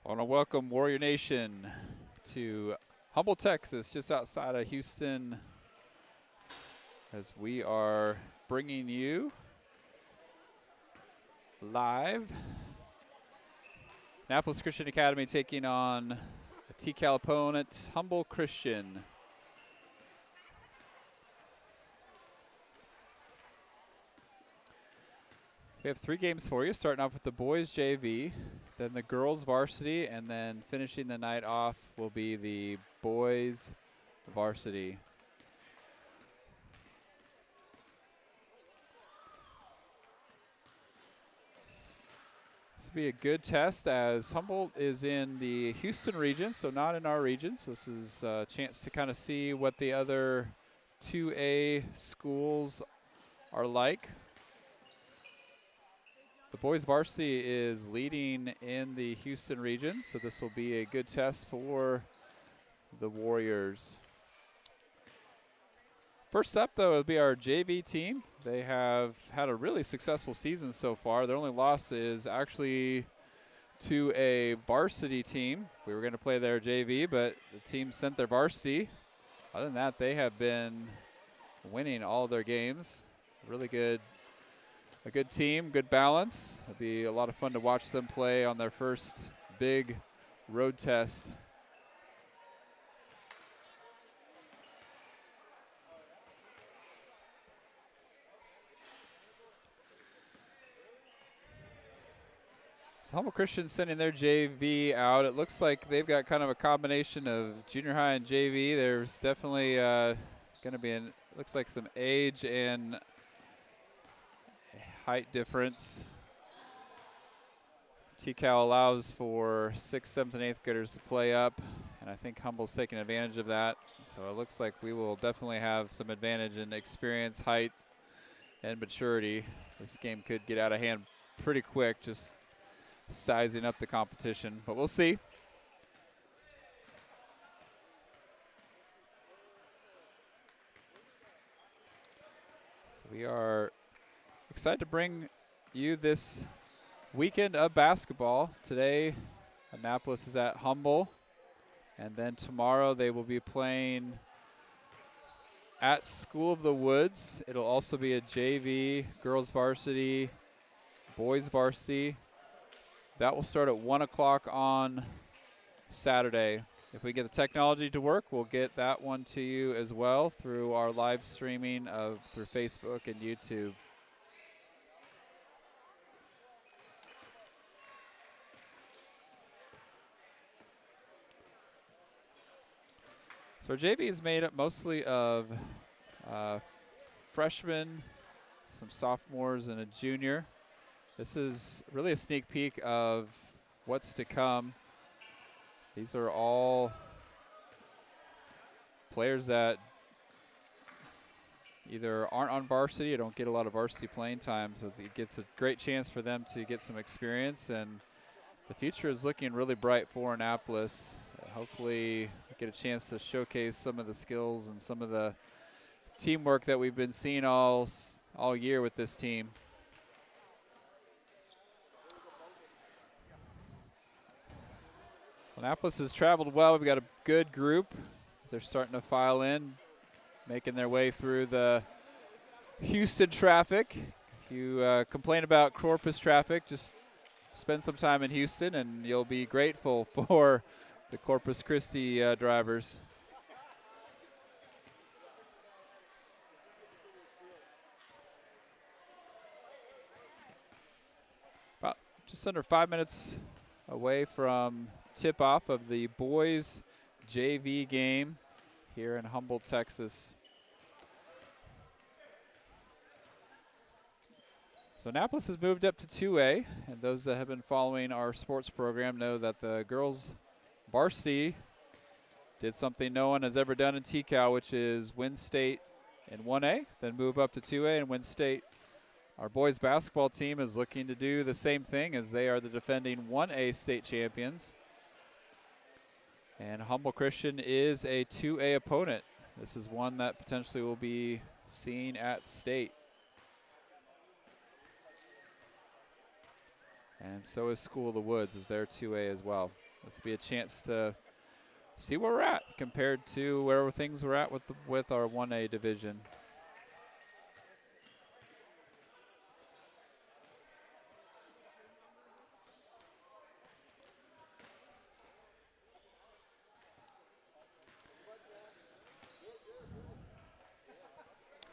I want to welcome Warrior Nation to Humble, Texas, just outside of Houston, as we are bringing you live. Annapolis Christian Academy taking on a TCAL opponent, Humble Christian. We have 3 games for you, starting off with the boys JV, then the girls varsity, and then finishing the night off will be the boys varsity. This will be a good test as Humboldt is in the Houston region, so not in our region. So this is a chance to kind of see what the other 2A schools are like. The boys varsity is leading in the Houston region, so this will be a good test for the Warriors. First up, though, will be our JV team. They have had a really successful season so far. Their only loss is actually to a varsity team. We were going to play their JV, but the team sent their varsity. Other than that, they have been winning all of their games. A good team, good balance. It'll be a lot of fun to watch them play on their first big road test. So Humble Christian sending their JV out. It looks like they've got kind of a combination of junior high and JV. There's definitely going to be looks like some age and height difference. TCAL allows for 6th, 7th, and 8th graders to play up, and I think Humble's taking advantage of that. So it looks like we will definitely have some advantage in experience, height, and maturity. This game could get out of hand pretty quick, just sizing up the competition, but we'll see. So we are excited to bring you this weekend of basketball. Today, Annapolis is at Humble, and then tomorrow they will be playing at School of the Woods. It'll also be a JV, girls varsity, boys varsity. That will start at 1 o'clock on Saturday. If we get the technology to work, we'll get that one to you as well through our live streaming through Facebook and YouTube. So our JV is made up mostly of freshmen, some sophomores, and a junior. This is really a sneak peek of what's to come. These are all players that either aren't on varsity or don't get a lot of varsity playing time, so it gets a great chance for them to get some experience, and the future is looking really bright for Annapolis. Hopefully we get a chance to showcase some of the skills and some of the teamwork that we've been seeing all year with this team. Annapolis has traveled well. We've got a good group. They're starting to file in, making their way through the Houston traffic. If you complain about Corpus traffic, just spend some time in Houston and you'll be grateful for the Corpus Christi drivers. About just under 5 minutes away from tip-off of the boys JV game here in Humboldt, Texas. So Annapolis has moved up to 2A, and those that have been following our sports program know that the girls varsity did something no one has ever done in TCAL, which is win state in 1A, then move up to 2A and win state. Our boys basketball team is looking to do the same thing, as they are the defending 1A state champions. And Humble Christian is a 2A opponent. This is one that potentially will be seen at state. And so is School of the Woods, as they're 2A as well. This will be a chance to see where we're at compared to where things were at with our 1A division.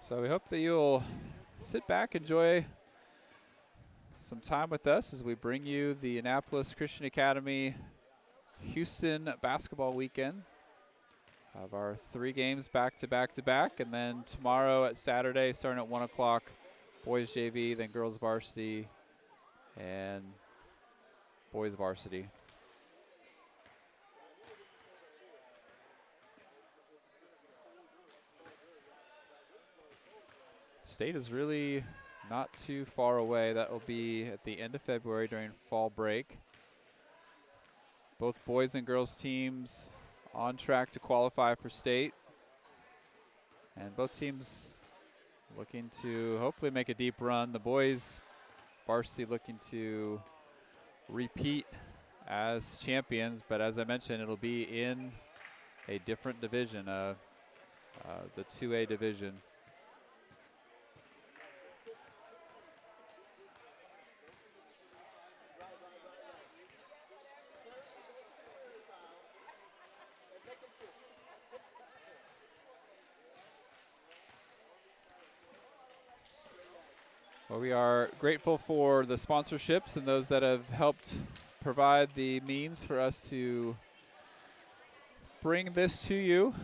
So we hope that you'll sit back, enjoy some time with us as we bring you the Annapolis Christian Academy Houston basketball weekend. Have our 3 games back to back to back, and then tomorrow at Saturday, starting at 1 o'clock, boys JV, then girls varsity, and boys varsity. State is really not too far away. That will be at the end of February during fall break. Both boys and girls teams on track to qualify for state. And both teams looking to hopefully make a deep run. The boys varsity looking to repeat as champions, but as I mentioned, it'll be in a different division, the 2A division. Well, we are grateful for the sponsorships and those that have helped provide the means for us to bring this to you.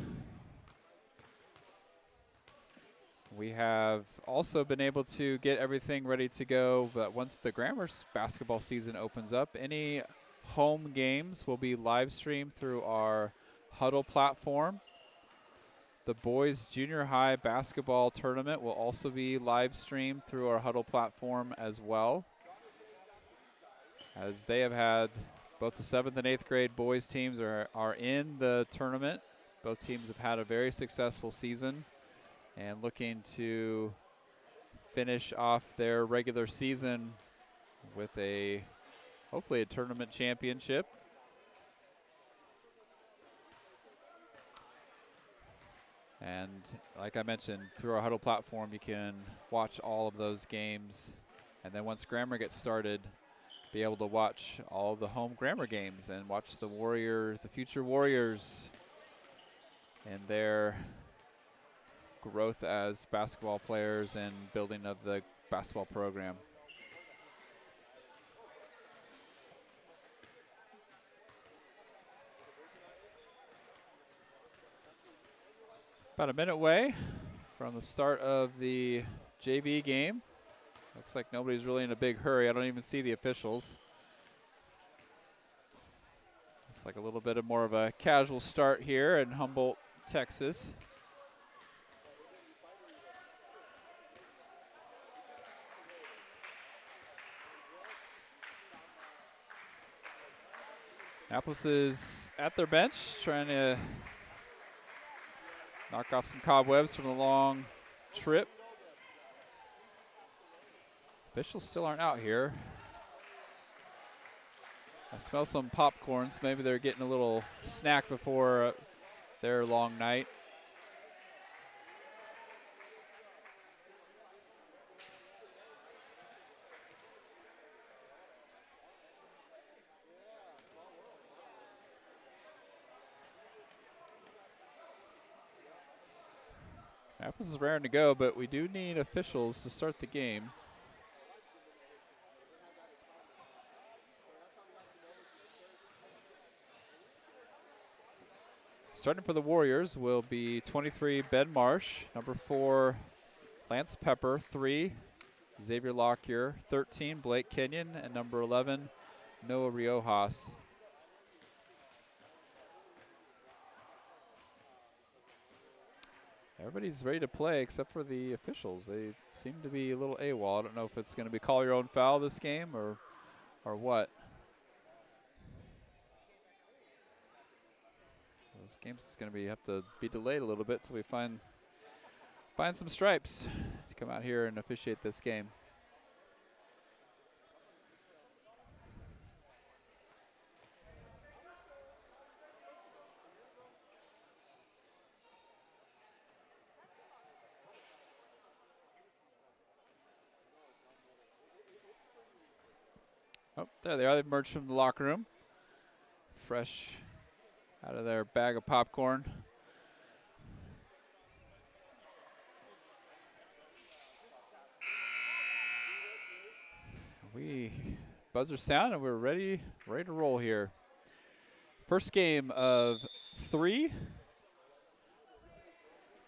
We have also been able to get everything ready to go, but once the Grammar basketball season opens up, any home games will be live streamed through our Huddle platform. The boys junior high basketball tournament will also be live streamed through our Huddle platform as well, as they have had both the 7th and 8th grade boys teams are in the tournament. Both teams have had a very successful season and looking to finish off their regular season with hopefully a tournament championship. And like I mentioned, through our Huddle platform, you can watch all of those games. And then once Grammar gets started, be able to watch all of the home Grammar games and watch the Warriors, the future Warriors, and their growth as basketball players and building of the basketball program. About a minute away from the start of the JV game. Looks like nobody's really in a big hurry. I don't even see the officials. Looks like a little bit more of a casual start here in Humboldt, Texas. Annapolis is at their bench trying to knock off some cobwebs from the long trip. Officials still aren't out here. I smell some popcorn, so maybe they're getting a little snack before their long night. Annapolis is raring to go, but we do need officials to start the game. Starting for the Warriors will be 23, Ben Marsh, number 4, Lance Pepper, 3, Xavier Lockyer, 13, Blake Kenyon, and number 11, Noah Riojas. Everybody's ready to play except for the officials. They seem to be a little AWOL. I don't know if it's going to be call your own foul this game or what. This game's going to have to be delayed a little bit till we find some stripes to come out here and officiate this game. Oh, there they are. They've emerged from the locker room. Fresh out of their bag of popcorn. Buzzer sound and we're ready to roll here. First game of 3.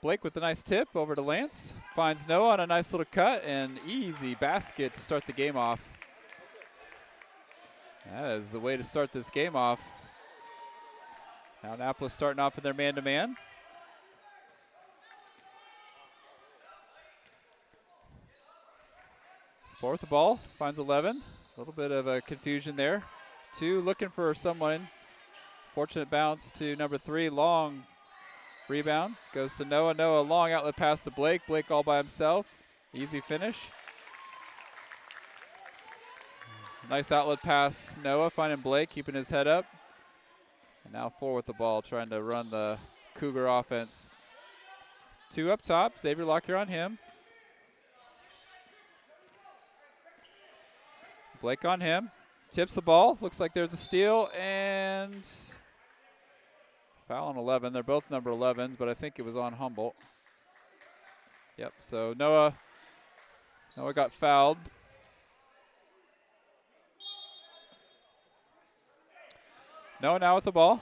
Blake with a nice tip over to Lance. Finds Noah on a nice little cut and easy basket to start the game off. That is the way to start this game off. Now Annapolis starting off in their man-to-man. Fourth the ball, finds 11. A little bit of a confusion there. 2 looking for someone. Fortunate bounce to number 3, long rebound. Goes to Noah. Noah, long outlet pass to Blake. Blake all by himself. Easy finish. Nice outlet pass, Noah finding Blake, keeping his head up. And now 4 with the ball, trying to run the Cougar offense. 2 up top, Xavier Lockyer on him. Blake on him, tips the ball, looks like there's a steal, and foul on 11. They're both number 11s, but I think it was on Humboldt. Yep, so Noah got fouled. Noah now with the ball.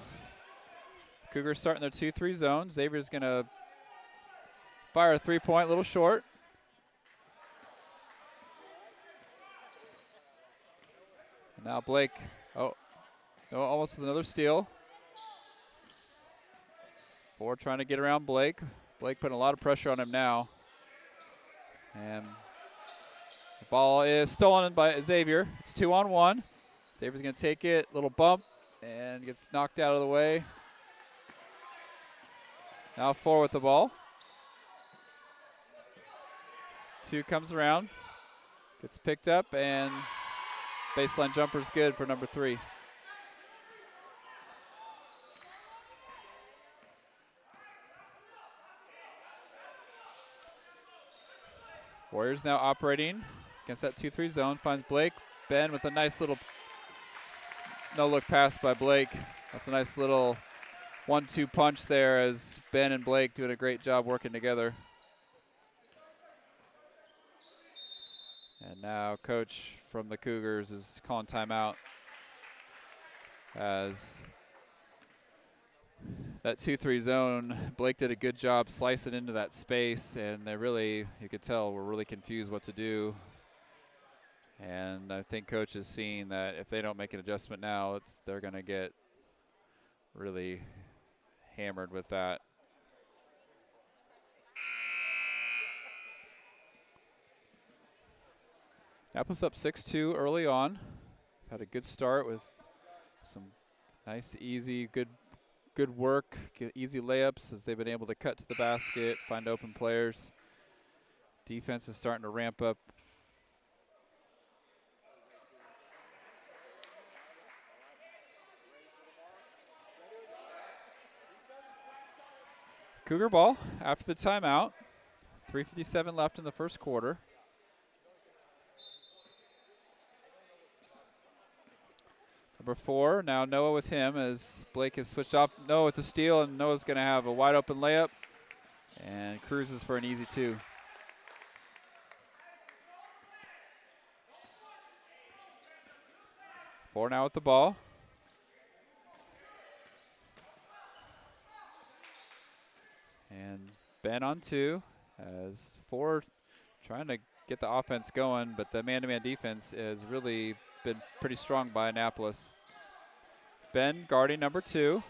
Cougars starting their 2-3 zone. Xavier's going to fire a 3-point, a little short. And now Blake, Noah almost with another steal. 4 trying to get around Blake. Blake putting a lot of pressure on him now. And the ball is stolen by Xavier. It's 2-on-1. Xavier's going to take it, little bump, and gets knocked out of the way. Now 4 with the ball. 2 comes around, gets picked up, and baseline jumper's good for number 3. Warriors now operating against that 2-3 zone. Finds Blake. Ben with a nice little no-look pass by Blake. That's a nice little 1-2 punch there as Ben and Blake doing a great job working together. And now coach from the Cougars is calling timeout as that 2-3 zone, Blake did a good job slicing into that space, and they really, you could tell, were really confused what to do. And I think coach is seeing that if they don't make an adjustment now, they're going to get really hammered with that. Annapolis up 6-2 early on. Had a good start with some nice, easy, good work, easy layups as they've been able to cut to the basket, find open players. Defense is starting to ramp up. Cougar ball after the timeout. 3:57 left in the first quarter. Number 4, now Noah with him as Blake has switched off. Noah with the steal, and Noah's going to have a wide open layup and cruises for an easy 2. Four now with the ball. And Ben on 2 as 4 trying to get the offense going, but the man-to-man defense has really been pretty strong by Annapolis. Ben guarding number 2.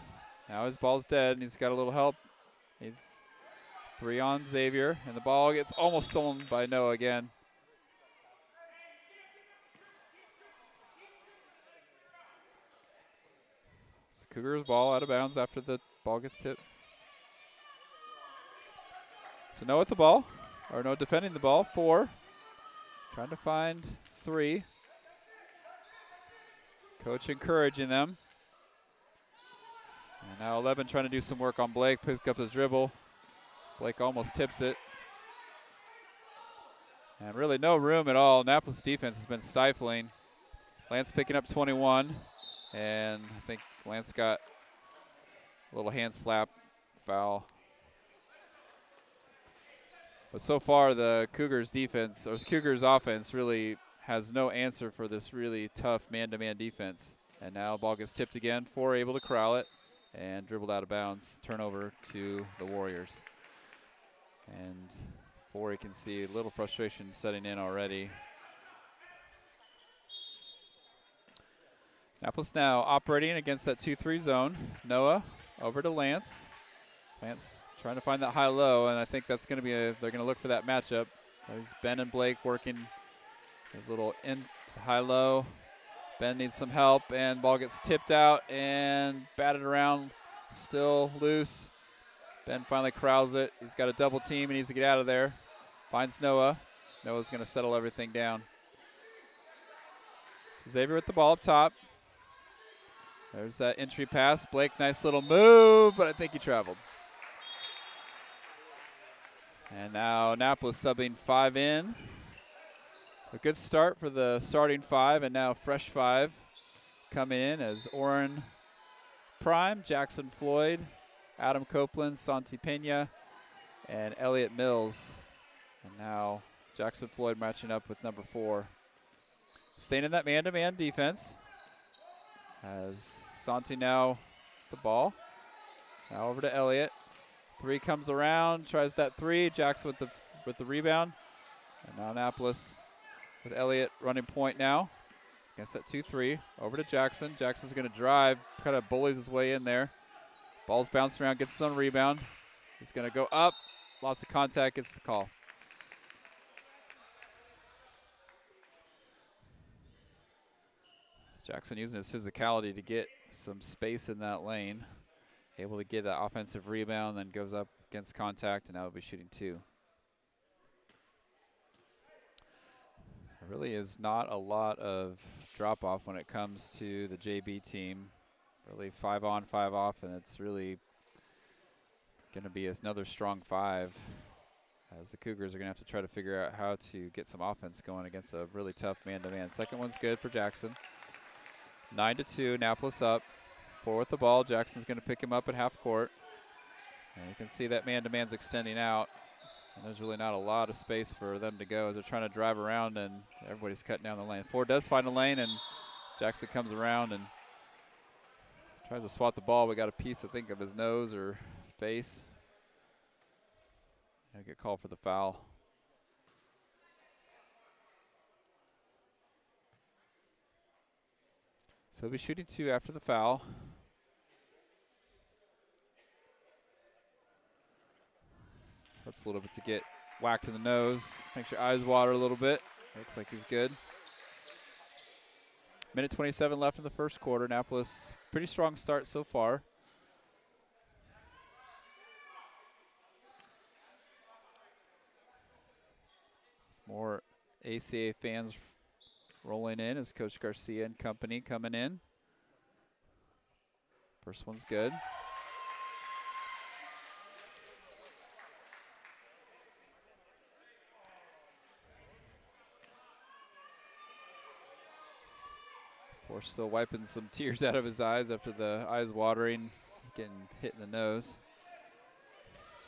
Now his ball's dead, and he's got a little help. He's 3 on Xavier, and the ball gets almost stolen by Noah again. So Cougars ball out of bounds after the ball gets tipped. So Noah with the ball, or Noah defending the ball. 4, trying to find 3. Coach encouraging them. And now 11 trying to do some work on Blake, picks up his dribble. Blake almost tips it. And really no room at all. Annapolis defense has been stifling. Lance picking up 21, and I think Lance got a little hand slap foul. But so far, the Cougars defense, or Cougars offense, really has no answer for this really tough man-to-man defense. And now ball gets tipped again. 4 able to corral it and dribbled out of bounds. Turnover to the Warriors. And 4, you can see a little frustration setting in already. Annapolis now operating against that 2-3 zone. Noah over to Lance. Lance trying to find that high-low, and I think that's going to be they're going to look for that matchup. There's Ben and Blake working his little in high-low. Ben needs some help, and ball gets tipped out and batted around, still loose. Ben finally corrals it. He's got a double team. He needs to get out of there. Finds Noah. Noah's going to settle everything down. Xavier with the ball up top. There's that entry pass. Blake, nice little move, but I think he traveled. And now Annapolis subbing 5 in. A good start for the starting 5, and now fresh 5 come in as Oren Prime, Jackson Floyd, Adam Copeland, Santi Pena, and Elliot Mills. And now Jackson Floyd matching up with number 4. Staying in that man-to-man defense as Santi now the ball. Now over to Elliot. 3 comes around, tries that 3. Jackson with the rebound. And now Annapolis with Elliott running point now against that 2-3. Over to Jackson. Jackson's going to drive, kind of bullies his way in there. Ball's bouncing around, gets his own rebound. He's going to go up. Lots of contact, gets the call. Jackson using his physicality to get some space in that lane. Able to get that offensive rebound, then goes up against contact, and now will be shooting 2. There really is not a lot of drop-off when it comes to the JB team. Really 5 on, 5 off, and it's really going to be another strong 5 as the Cougars are going to have to try to figure out how to get some offense going against a really tough man-to-man. Second one's good for Jackson. 9-2, Annapolis up. 4 with the ball. Jackson's going to pick him up at half court. And you can see that man-to-man's extending out. And there's really not a lot of space for them to go as they're trying to drive around, and everybody's cutting down the lane. 4 does find a lane, and Jackson comes around and tries to swat the ball. We got a piece, I think, of his nose or face. He'll get called for the foul. So he'll be shooting 2 after the foul. Hurts a little bit to get whacked in the nose. Makes your eyes water a little bit. Looks like he's good. Minute 27 left in the first quarter. Annapolis, pretty strong start so far. More ACA fans rolling in as Coach Garcia and company coming in. First one's good. We're still wiping some tears out of his eyes after the eyes watering, getting hit in the nose.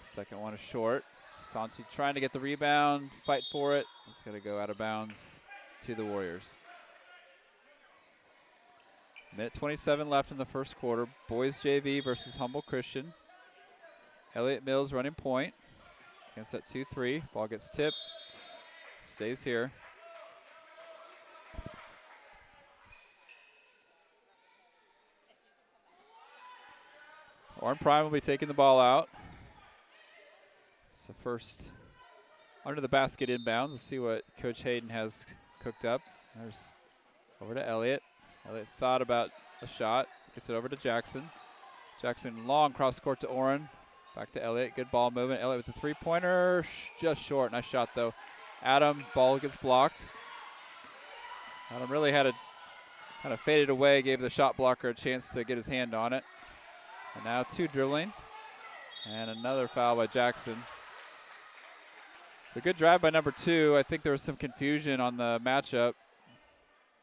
Second one is short. Santi trying to get the rebound, fight for it. It's going to go out of bounds to the Warriors. Minute 27 left in the first quarter. Boys JV versus Humble Christian. Elliot Mills running point against that 2-3. Ball gets tipped. Stays here. Oren Prime will be taking the ball out. So first under the basket inbounds. Let's see what Coach Hayden has cooked up. There's over to Elliott. Elliott thought about a shot. Gets it over to Jackson. Jackson long cross court to Oren. Back to Elliott. Good ball movement. Elliott with the three-pointer. Just short. Nice shot, though. Adam, ball gets blocked. Adam really had a kind of faded away. Gave the shot blocker a chance to get his hand on it. And now 2 dribbling. And another foul by Jackson. So good drive by number 2. I think there was some confusion on the matchup.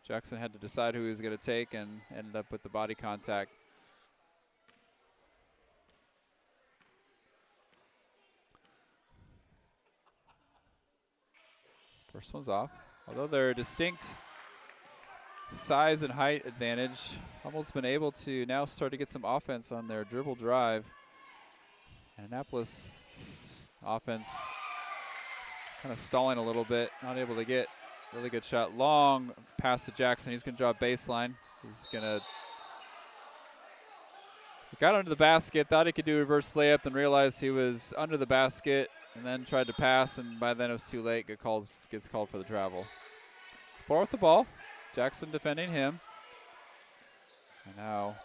Jackson had to decide who he was going to take and ended up with the body contact. First one's off. Although they're distinct size and height advantage, Humboldt's been able to now start to get some offense on their dribble drive. And Annapolis offense kind of stalling a little bit, not able to get a really good shot. Long pass to Jackson. He's going to draw a baseline. He's going to got under the basket, thought he could do a reverse layup, then realized he was under the basket, and then tried to pass, and by then it was too late. Gets called for the travel. It's 4 with the ball. Jackson defending him. And now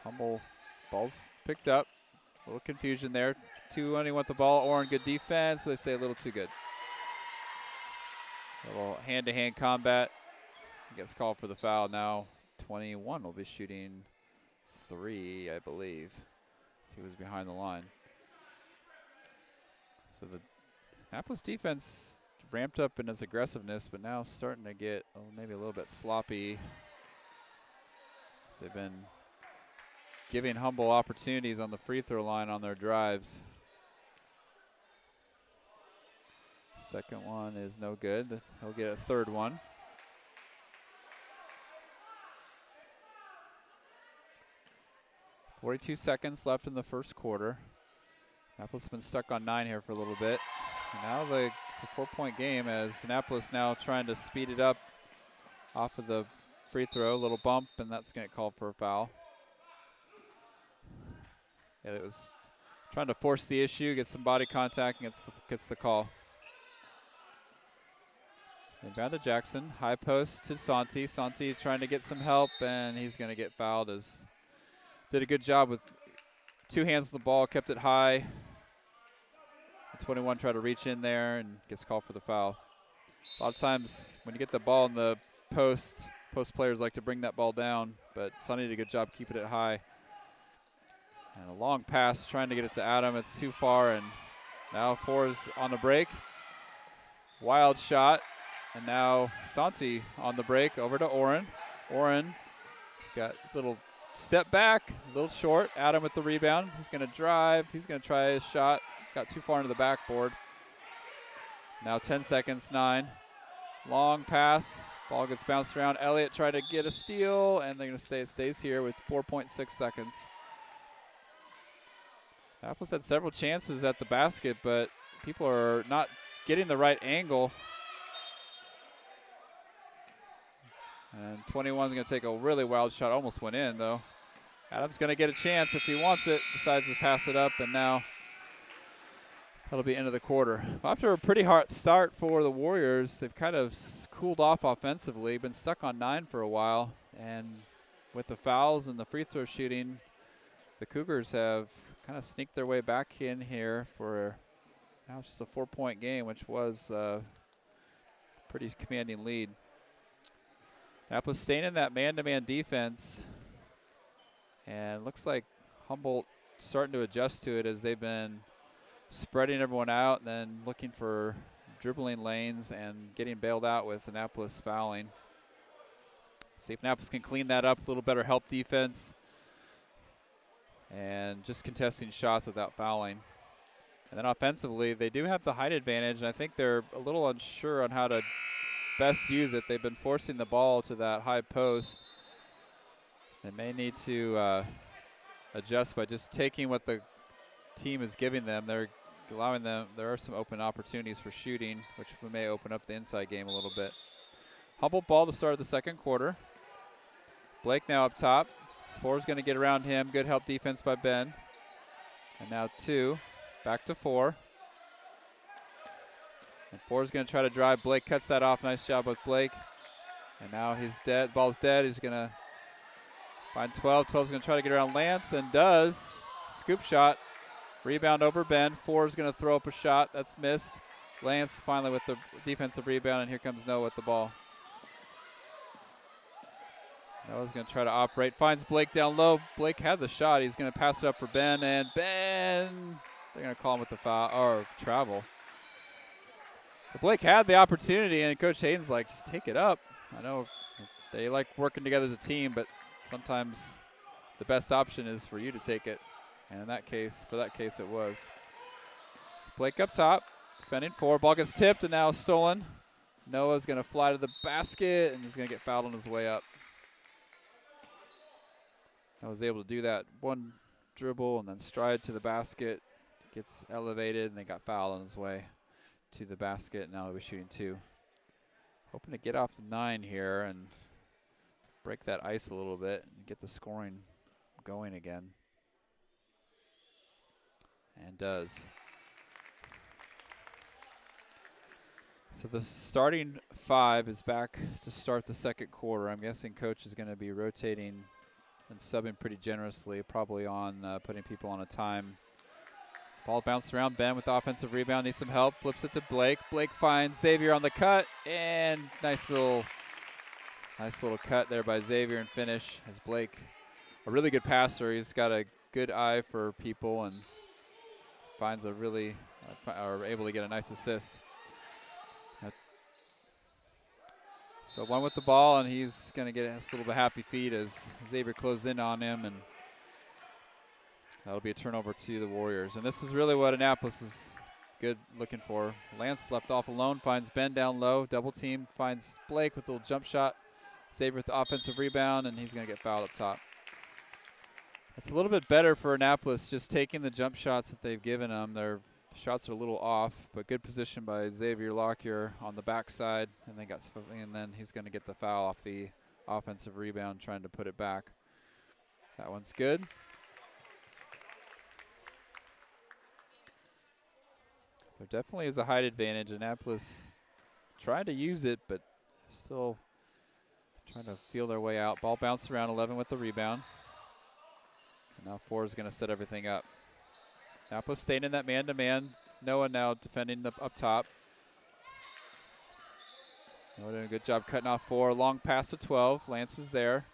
Humboldt, ball's picked up. A little confusion there. 2 running with the ball. Oren, good defense, but they say a little too good. A little hand-to-hand combat. He gets called for the foul. Now 21 will be shooting 3, I believe. So he was behind the line. So the Annapolis defense ramped up in its aggressiveness, but now starting to get maybe a little bit sloppy. So they've been giving Humboldt opportunities on the free throw line on their drives. Second one is no good. He'll get a third one. .42 seconds left in the first quarter. Annapolis has been stuck on 9 here for a little bit. And now it's a 4-point game as Annapolis now trying to speed it up off of the free throw. A little bump, and that's going to get called for a foul. Yeah, it was trying to force the issue, get some body contact, and gets the call. Inbound to Jackson. High post to Santi. Santi trying to get some help, and he's going to get fouled. Did a good job with 2 hands on the ball, kept it high. 21 tried to reach in there and gets called for the foul. A lot of times when you get the ball in the post players like to bring that ball down, but Sonny did a good job keeping it high. And a long pass trying to get it to Adam. It's too far, and now 4 is on the break. Wild shot, and now Santi on the break over to Oren. Oren's got a little step back, a little short. Adam with the rebound. He's going to drive. He's going to try his shot. Got too far into the backboard. Now 10 seconds, 9. Long pass. Ball gets bounced around. Elliott tried to get a steal, and they're going to say it stays here with 4.6 seconds. Annapolis had several chances at the basket, but people are not getting the right angle. And 21's going to take a really wild shot. Almost went in, though. Adam's going to get a chance if he wants it. Decides to pass it up, and now that'll be end of the quarter. After a pretty hard start for the Warriors, they've kind of cooled off offensively, been stuck on 9 for a while. And with the fouls and the free throw shooting, the Cougars have kind of sneaked their way back in here for now just a 4-point game, which was a pretty commanding lead. Annapolis staying in that man-to-man defense, and looks like Humboldt starting to adjust to it as they've been spreading everyone out and then looking for dribbling lanes and getting bailed out with Annapolis fouling. See if Annapolis can clean that up, a little better help defense, and just contesting shots without fouling. And then offensively, they do have the height advantage, and I think they're a little unsure on how to best use it. They've been forcing the ball to that high post. They may need to adjust by just taking what the team is giving them. They're allowing them, there are some open opportunities for shooting, which may open up the inside game a little bit. Humboldt ball to start the second quarter. Blake now up top. 4 is going to get around him. Good help defense by Ben. And now 2, back to 4. And 4 is going to try to drive. Blake cuts that off. Nice job with Blake. And now he's dead. Ball's dead. He's going to find 12. 12 is going to try to get around Lance and does. Scoop shot. Rebound over Ben. 4 is going to throw up a shot. That's missed. Lance finally with the defensive rebound, and here comes Noah with the ball. Noah's going to try to operate. Finds Blake down low. Blake had the shot. He's going to pass it up for Ben, and Ben, they're going to call him with the foul or travel. Blake had the opportunity, and Coach Hayden's like, just take it up. I know they like working together as a team, but sometimes the best option is for you to take it. And in that case, for that case, it was. Blake up top, defending 4. Ball gets tipped and now stolen. Noah's going to fly to the basket, and he's going to get fouled on his way up. I was able to do that one dribble and then stride to the basket. Gets elevated, and then got fouled on his way to the basket. Now he'll be shooting 2. Hoping to get off the 9 here and break that ice a little bit and get the scoring going again. And does. So the starting 5 is back to start the second quarter. I'm guessing Coach is going to be rotating and subbing pretty generously, probably on putting people on a time. Ball bounced around. Ben with the offensive rebound, needs some help. Flips it to Blake. Blake finds Xavier on the cut, and nice little cut there by Xavier and finish. As Blake, a really good passer, he's got a good eye for people and finds a really, are able to get a nice assist. So one with the ball, and he's going to get a little bit happy feet as Xavier closes in on him, and that'll be a turnover to the Warriors. And this is really what Annapolis is good looking for. Lance left off alone, finds Ben down low, double team, finds Blake with a little jump shot. Xavier with the offensive rebound, and he's going to get fouled up top. It's a little bit better for Annapolis just taking the jump shots that they've given them. Their shots are a little off, but good position by Xavier Lockyer on the backside, and then he's going to get the foul off the offensive rebound, trying to put it back. That one's good. There definitely is a height advantage. Annapolis trying to use it, but still trying to feel their way out. Ball bounced around, 11 with the rebound. And now 4 is going to set everything up. Annapolis staying in that man-to-man. Noah now defending up top. Noah doing a good job cutting off 4. Long pass to 12. Lance is there.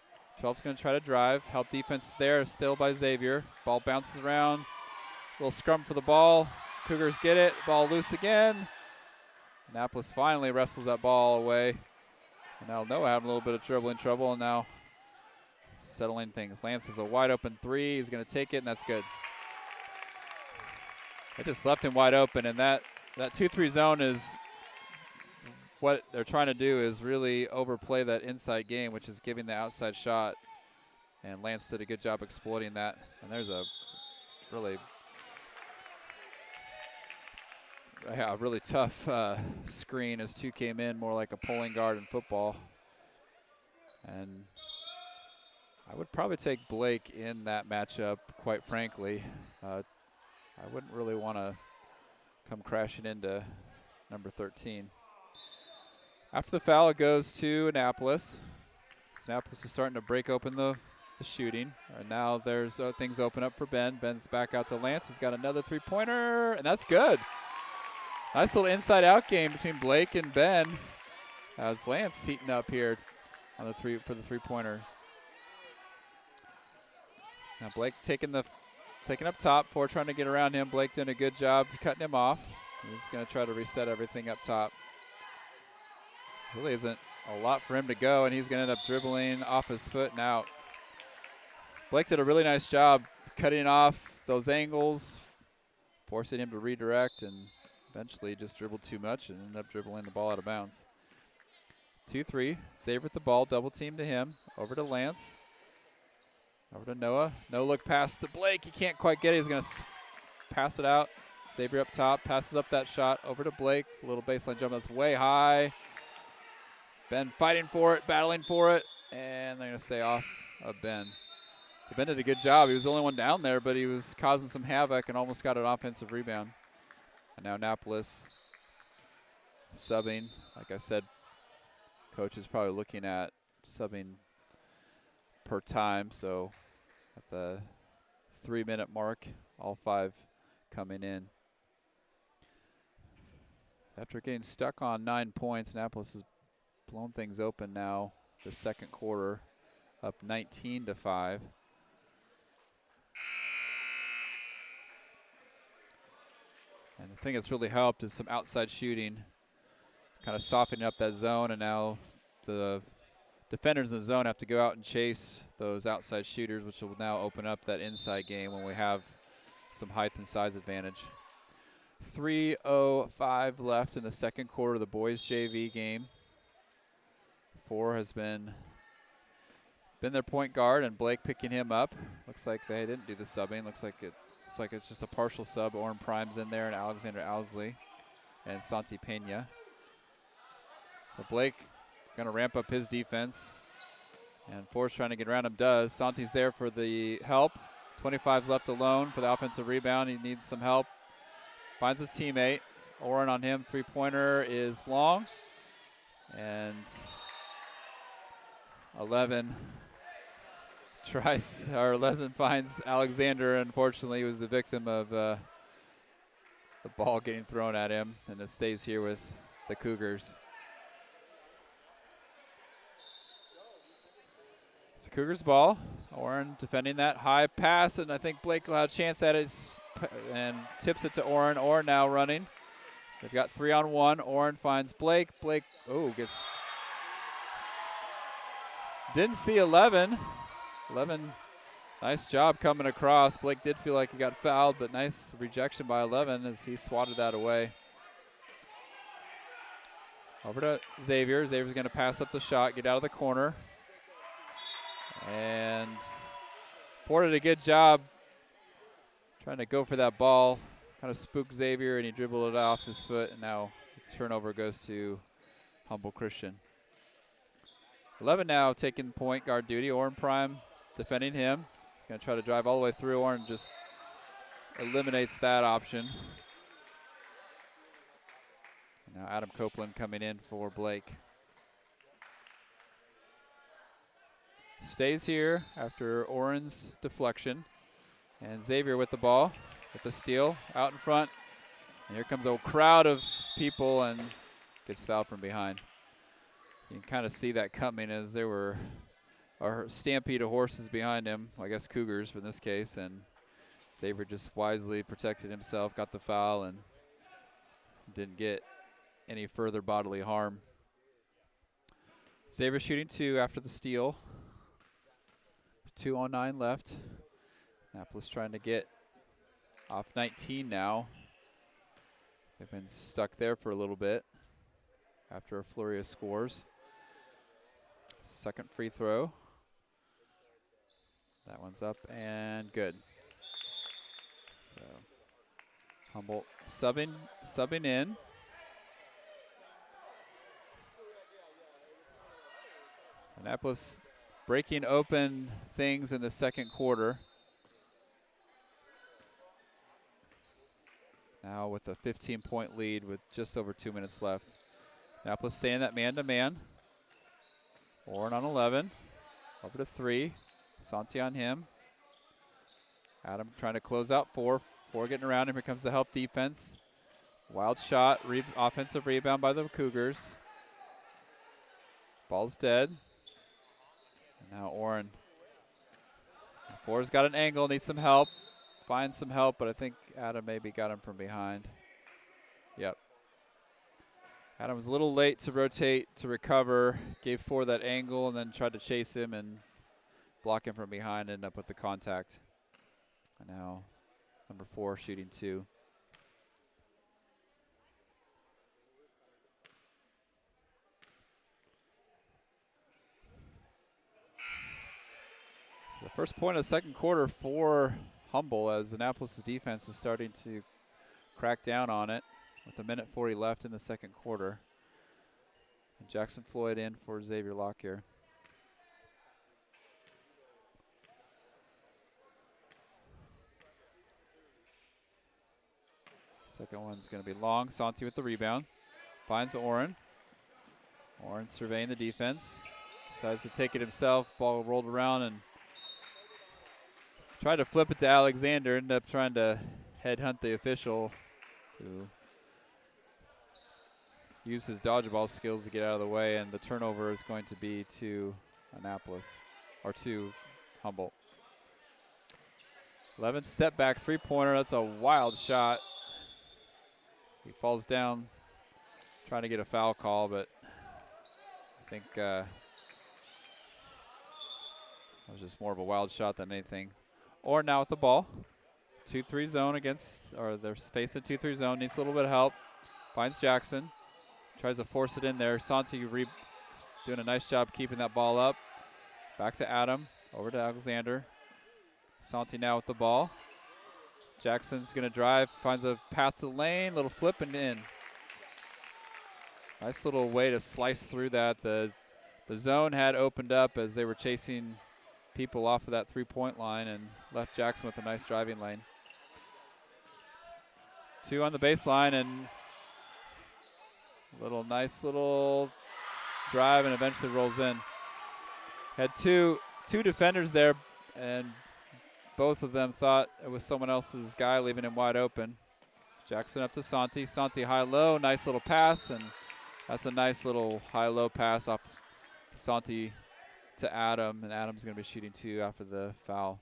12's going to try to drive. Help defense there, still by Xavier. Ball bounces around. Little scrum for the ball. Cougars get it. Ball loose again. Annapolis finally wrestles that ball away. And now Noah having a little bit of dribbling trouble, and now settling things. Lance has a wide open 3. He's going to take it, and that's good. They just left him wide open, and that 2-3 zone is what they're trying to do, is really overplay that inside game, which is giving the outside shot. And Lance did a good job exploiting that. And there's a really tough screen as 2 came in, more like a pulling guard in football. And I would probably take Blake in that matchup, quite frankly. I wouldn't really want to come crashing into number 13. After the foul, it goes to Annapolis. Annapolis is starting to break open the shooting. And now there's things open up for Ben. Ben's back out to Lance. He's got another 3-pointer, and that's good. Nice little inside-out game between Blake and Ben, as Lance heating up here on for the 3-pointer. Now Blake taking up top. 4 trying to get around him. Blake doing a good job cutting him off. He's going to try to reset everything up top. Really isn't a lot for him to go, and he's going to end up dribbling off his foot and out. Blake did a really nice job cutting off those angles, forcing him to redirect, and eventually just dribbled too much and ended up dribbling the ball out of bounds. 2-3. Xavier with the ball, double team to him. Over to Lance. Over to Noah. No look pass to Blake. He can't quite get it. He's going to pass it out. Xavier up top. Passes up that shot. Over to Blake. A little baseline jump that's way high. Ben fighting for it, battling for it. And they're going to stay off of Ben. So Ben did a good job. He was the only one down there, but he was causing some havoc and almost got an offensive rebound. And now Annapolis subbing. Like I said, coach is probably looking at subbing per time, so at the 3-minute mark, all 5 coming in. After getting stuck on 9 points, Annapolis has blown things open now. The second quarter, up 19-5. And the thing that's really helped is some outside shooting kind of softening up that zone, and now the defenders in the zone have to go out and chase those outside shooters, which will now open up that inside game when we have some height and size advantage. 3:05 left in the second quarter of the boys JV game. 4 has been their point guard, and Blake picking him up. Looks like they didn't do the subbing. Looks like it's just a partial sub. Oren Prime's in there, and Alexander Owsley and Santi Pena. So Blake going to ramp up his defense, and 4's trying to get around him. Does. Santi's there for the help. 25's left alone for the offensive rebound. He needs some help. Finds his teammate. Oren on him. Three-pointer is long, and 11 tries, or 11 finds Alexander. Unfortunately, he was the victim of the ball getting thrown at him, and it stays here with the Cougars. It's the Cougars' ball. Oren defending that high pass, and I think Blake will have a chance at it and tips it to Oren. Oren now running. They've got 3-on-1. Oren finds Blake. Blake, didn't see 11. 11, nice job coming across. Blake did feel like he got fouled, but nice rejection by 11 as he swatted that away. Over to Xavier. Xavier's going to pass up the shot, get out of the corner. And Ford did a good job trying to go for that ball. Kind of spooked Xavier, and he dribbled it off his foot, and now the turnover goes to Humble Christian. 11 now taking point guard duty. Oren Prime defending him. He's going to try to drive all the way through. Oren just eliminates that option. And now Adam Copeland coming in for Blake. Stays here after Oren's deflection. And Xavier with the ball, with the steal, out in front. And here comes a crowd of people and gets fouled from behind. You can kind of see that coming as there were a stampede of horses behind him, I guess Cougars for this case, and Xavier just wisely protected himself, got the foul, and didn't get any further bodily harm. Xavier shooting 2 after the steal. 2:09 left. Annapolis trying to get off 19 now. They've been stuck there for a little bit after a flurry of scores. Second free throw. That one's up and good. So Humboldt subbing in. Annapolis breaking open things in the second quarter. Now with a 15-point lead with just over 2 minutes left. Annapolis staying that man-to-man. Oren on 11. Over to 3. Santi on him. Adam trying to close out 4. 4 getting around him. Here comes the help defense. Wild shot. Offensive rebound by the Cougars. Ball's dead. And now Oren. 4's got an angle. Needs some help. Finds some help, but I think Adam maybe got him from behind. Yep. Adam was a little late to rotate to recover. Gave 4 that angle and then tried to chase him and block him from behind. Ended up with the contact. And now number 4 shooting 2. So the first point of the second quarter for Humble as Annapolis' defense is starting to crack down on it with 1:40 left in the second quarter. And Jackson Floyd in for Xavier Lockyer. Second one's going to be long. Santi with the rebound. Finds Oren. Oren surveying the defense. Decides to take it himself. Ball rolled around and tried to flip it to Alexander. Ended up trying to headhunt the official who used his dodgeball skills to get out of the way. And the turnover is going to be to Annapolis, or to Humboldt. 11 step back 3-pointer. That's a wild shot. He falls down trying to get a foul call, but I think it was just more of a wild shot than anything. Or now with the ball. 2-3 zone against, or they're facing 2-3 zone. Needs a little bit of help. Finds Jackson. Tries to force it in there. Santi doing a nice job keeping that ball up. Back to Adam. Over to Alexander. Santi now with the ball. Jackson's going to drive. Finds a path to the lane. Little flip and in. Nice little way to slice through that. The zone had opened up as they were chasing people off of that three-point line and left Jackson with a nice driving lane. 2 on the baseline and nice little drive and eventually rolls in. Had two defenders there and both of them thought it was someone else's guy, leaving him wide open. Jackson up to Santi. Santi high-low, nice little pass, and that's a nice little high-low pass off Santi to Adam, and Adam's going to be shooting 2 after the foul.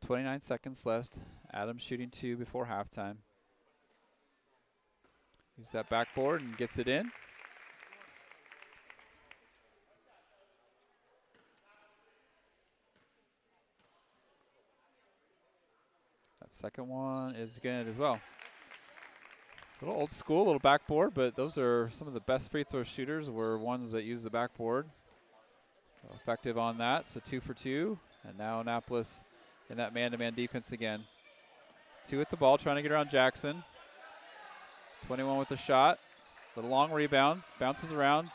.29 seconds left. Adam shooting 2 before halftime. Use that backboard and gets it in. That second one is good as well. A little old school, a little backboard, but those are some of the best free throw shooters were ones that use the backboard. So effective on that, so 2 for 2. And now Annapolis in that man-to-man defense again. 2 at the ball, trying to get around Jackson. 21 with the shot. Little long rebound, bounces around.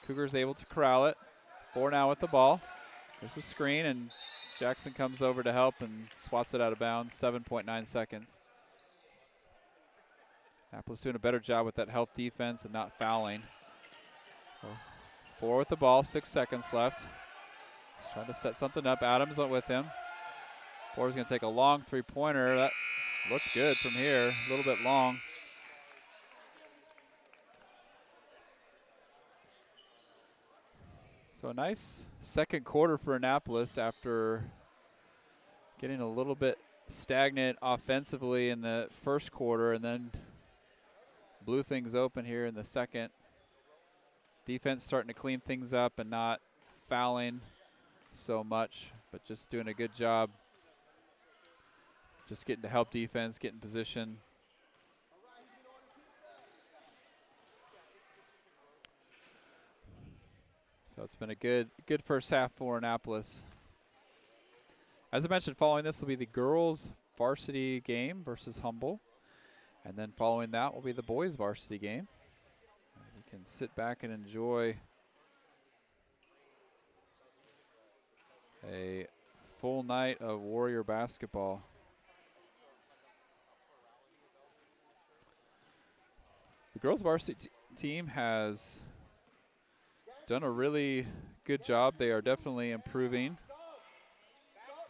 Cougars able to corral it. 4 now with the ball. There's a screen, and Jackson comes over to help and swats it out of bounds. 7.9 seconds. Annapolis doing a better job with that help defense and not fouling. So 4 with the ball, 6 seconds left. He's trying to set something up. Adams with him. Ford's going to take a long three-pointer. That looked good from here, a little bit long. So a nice second quarter for Annapolis after getting a little bit stagnant offensively in the first quarter and then blew things open here in the second. Defense starting to clean things up and not fouling so much, but just doing a good job. Just getting to help defense, getting position. So it's been a good first half for Annapolis. As I mentioned, following this will be the girls varsity game versus Humble. And then following that will be the boys varsity game. We can sit back and enjoy a full night of Warrior basketball. The girls varsity team has done a really good job. They are definitely improving.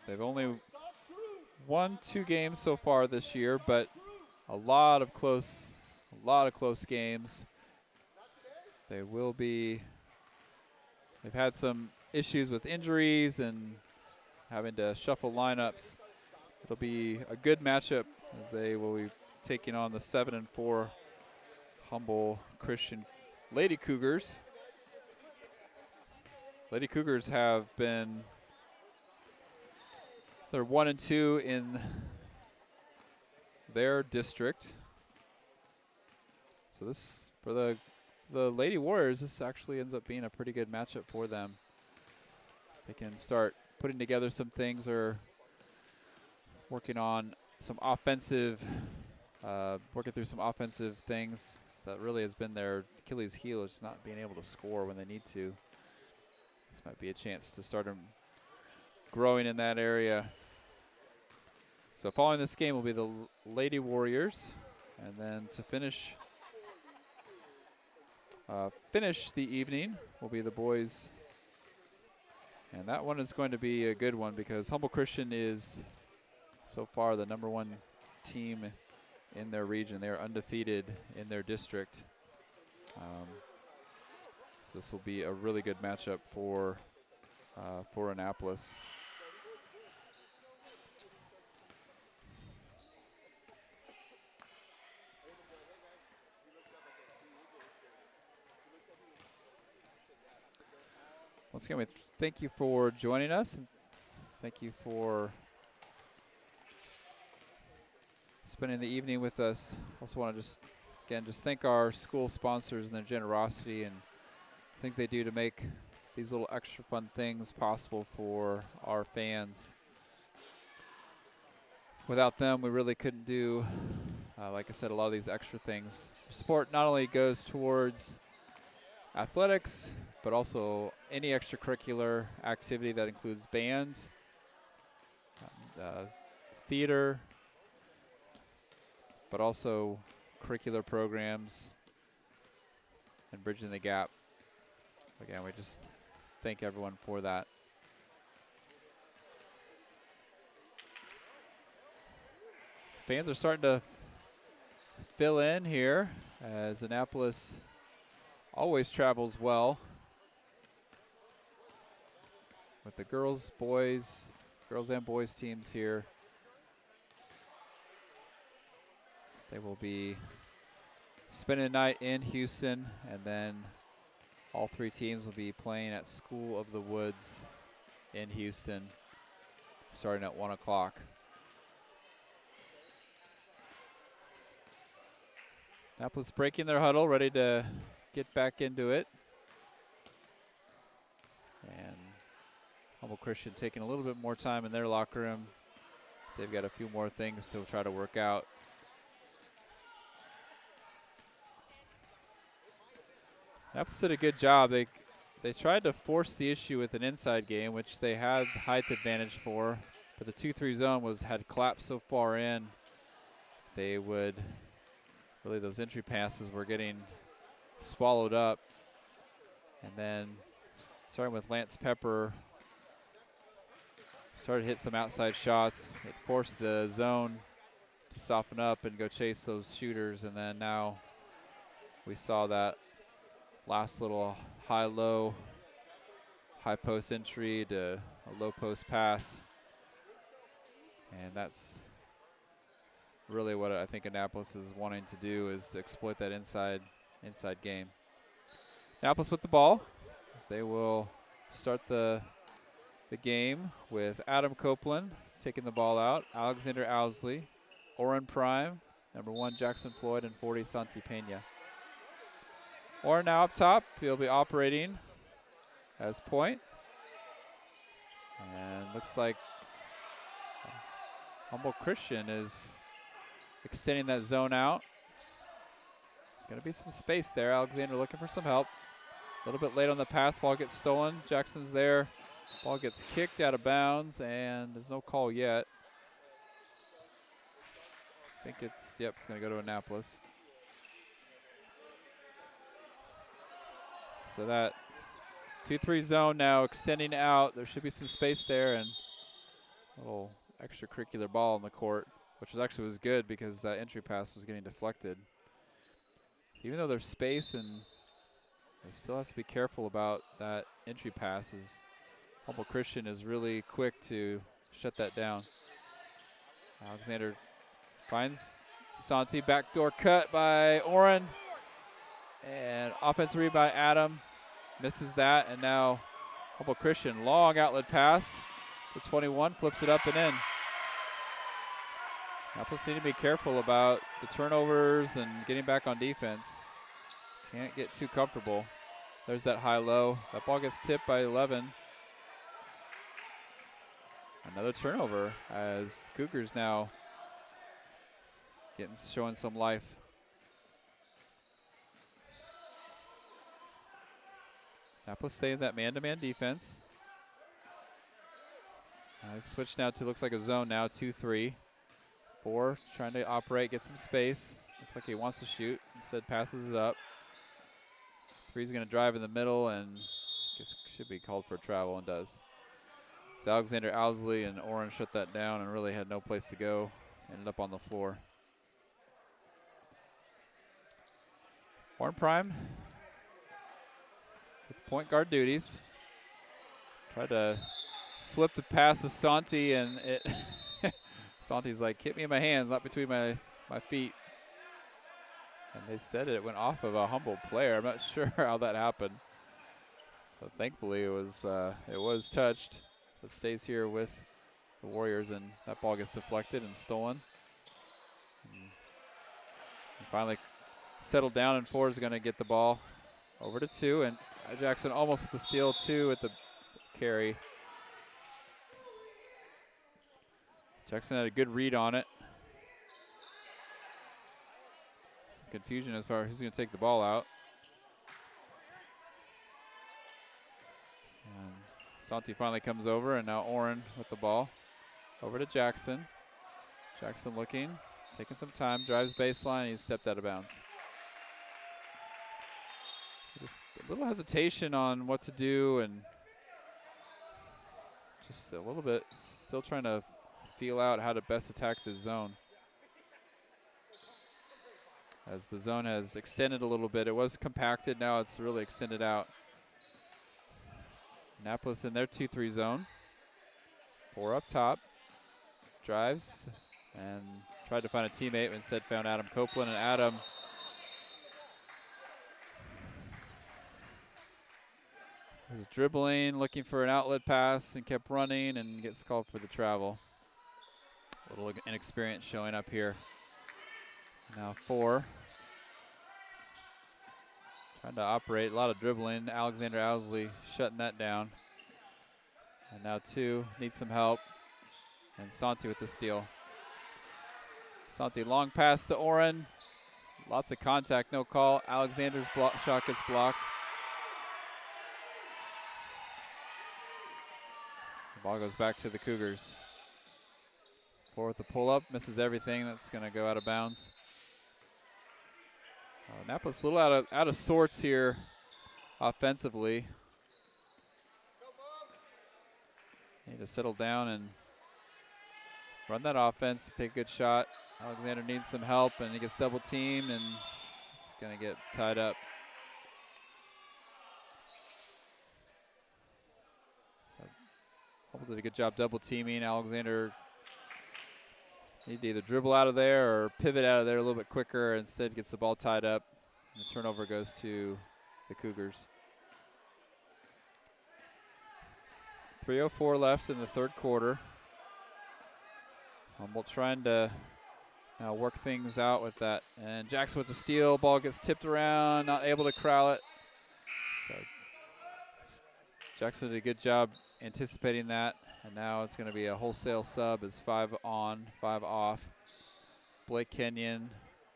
They've only won 2 games so far this year, but a lot of close games. They've had some issues with injuries and having to shuffle lineups. It'll be a good matchup as they will be taking on the 7-4 Humble Christian Lady Cougars. Lady Cougars have been, they're 1-2 in their district. So this, for the Lady Warriors, this actually ends up being a pretty good matchup for them. They can start putting together some things or working on some offensive, working through some offensive things. So that really has been their Achilles heel, is not being able to score when they need to. This might be a chance to start them growing in that area. So following this game will be the Lady Warriors, and then to finish the evening will be the boys. And that one is going to be a good one because Humble Christian is so far the #1 team in their region. They are undefeated in their district. So this will be a really good matchup for Annapolis. Once again, we thank you for joining us. And thank you for spending the evening with us. Also want to just thank our school sponsors and their generosity and things they do to make these little extra fun things possible for our fans. Without them, we really couldn't do, like I said, a lot of these extra things. Support not only goes towards athletics, but also any extracurricular activity that includes band, theater, but also curricular programs and bridging the gap. Again, we just thank everyone for that. Fans are starting to fill in here as Annapolis always travels well with the girls and boys teams here. They will be spending the night in Houston, and then all three teams will be playing at School of the Woods in Houston starting at 1 o'clock. Annapolis breaking their huddle, ready to get back into it. And Humboldt Christian taking a little bit more time in their locker room, so they've got a few more things to try to work out. Annapolis did a good job. They tried to force the issue with an inside game, which they had height advantage for, but the 2-3 zone had collapsed so far in, they would really, those entry passes were getting swallowed up. And then starting with Lance Pepper, started to hit some outside shots. It forced the zone to soften up and go chase those shooters. And then now we saw that last little high-low, high post entry to a low post pass. And that's really what I think Annapolis is wanting to do, is to exploit that inside game. Annapolis with the ball, as they will start the game with Adam Copeland taking the ball out, Alexander Owsley, Oren Prime, number 1 Jackson Floyd, and 40 Santi Pena. Oren now up top. He'll be operating as point. And looks like Humboldt Christian is extending that zone out. There's going to be some space there. Alexander looking for some help. A little bit late on the pass. Ball gets stolen. Jackson's there. Ball gets kicked out of bounds, and there's no call yet. I think it's going to go to Annapolis. So that 2-3 zone now extending out. There should be some space there, and a little extracurricular ball in the court, which was good because that entry pass was getting deflected. Even though there's space, and they still has to be careful about that entry pass, as Humboldt Christian is really quick to shut that down. Alexander finds Santi, backdoor cut by Oren, and offensive rebound by Adam, misses that, and now Humboldt Christian, long outlet pass for 21, flips it up and in. Annapolis need to be careful about the turnovers and getting back on defense. Can't get too comfortable. There's that high-low. That ball gets tipped by 11. Another turnover as Cougars now showing some life. Annapolis staying that man-to-man defense. Switch now to, looks like a zone now, 2-3. 4 trying to operate, get some space. Looks like he wants to shoot. Instead passes it up. 3's going to drive in the middle and should be called for travel, and does. So Alexander Owsley and Oren shut that down and really had no place to go. Ended up on the floor. Oren Prime with point guard duties. Tried to flip the pass to Santi, and it Santi's like, hit me in my hands, not between my feet. And they said it went off of a Humboldt player. I'm not sure how that happened. But thankfully, it was touched. So it stays here with the Warriors, and that ball gets deflected and stolen. And finally settled down, and 4 is going to get the ball over to 2, and Jackson almost with the steal, 2 at the carry. Jackson had a good read on it. Some confusion as far as who's going to take the ball out. And Santi finally comes over, and now Oren with the ball. Over to Jackson. Jackson looking, taking some time, drives baseline, he's stepped out of bounds. Just a little hesitation on what to do, and just a little bit still trying to feel out how to best attack this zone. As the zone has extended a little bit, it was compacted, now it's really extended out. Annapolis in their 2-3 zone. 4 up top, drives, and tried to find a teammate, but instead found Adam Copeland, and Adam was dribbling, looking for an outlet pass, and kept running and gets called for the travel. A little inexperience showing up here. Now 4. Trying to operate, a lot of dribbling. Alexander Owsley shutting that down. And now 2, needs some help. And Santi with the steal. Santi, long pass to Oren. Lots of contact, no call. Alexander's shot gets blocked. The ball goes back to the Cougars. 4 with the pull-up, misses everything. That's going to go out of bounds. Annapolis a little out of sorts here offensively. Need to settle down and run that offense, take a good shot. Alexander needs some help, and he gets double teamed, and it's going to get tied up. Humble did a good job double teaming. Alexander needed to either dribble out of there or pivot out of there a little bit quicker. Instead gets the ball tied up, and the turnover goes to the Cougars. 3:04 left in the 3rd quarter. Humboldt trying to now work things out with that. And Jackson with the steal. Ball gets tipped around, not able to corral it. So Jackson did a good job anticipating that. And now it's going to be a wholesale sub as 5 on, 5 off. Blake Kenyon,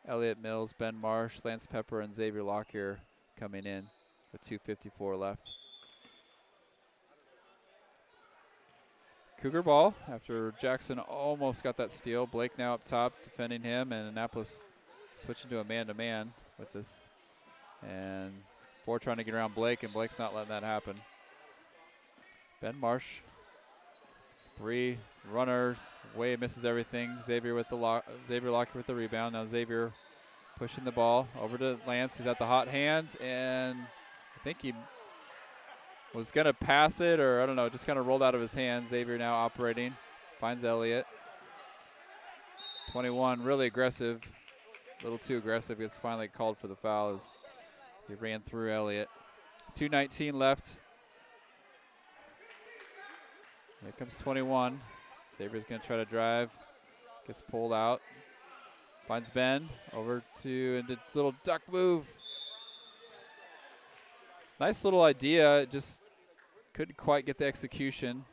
Elliott Mills, Ben Marsh, Lance Pepper, and Xavier Lockyer coming in with 2:54 left. Cougar ball after Jackson almost got that steal. Blake now up top defending him, and Annapolis switching to a man-to-man with this. And 4 trying to get around Blake, and Blake's not letting that happen. Ben Marsh, 3, runner, way misses everything. Xavier with the Xavier Lockyer with the rebound. Now Xavier pushing the ball over to Lance. He's at the hot hand, and I think he was going to pass it, or I don't know, just kind of rolled out of his hands. Xavier now operating, finds Elliott. 21, really aggressive, a little too aggressive. Gets finally called for the foul as he ran through Elliott. 2:19 left. Here comes 21. Xavier's going to try to drive, gets pulled out. Finds Ben, over to, and a little duck move. Nice little idea, just couldn't quite get the execution.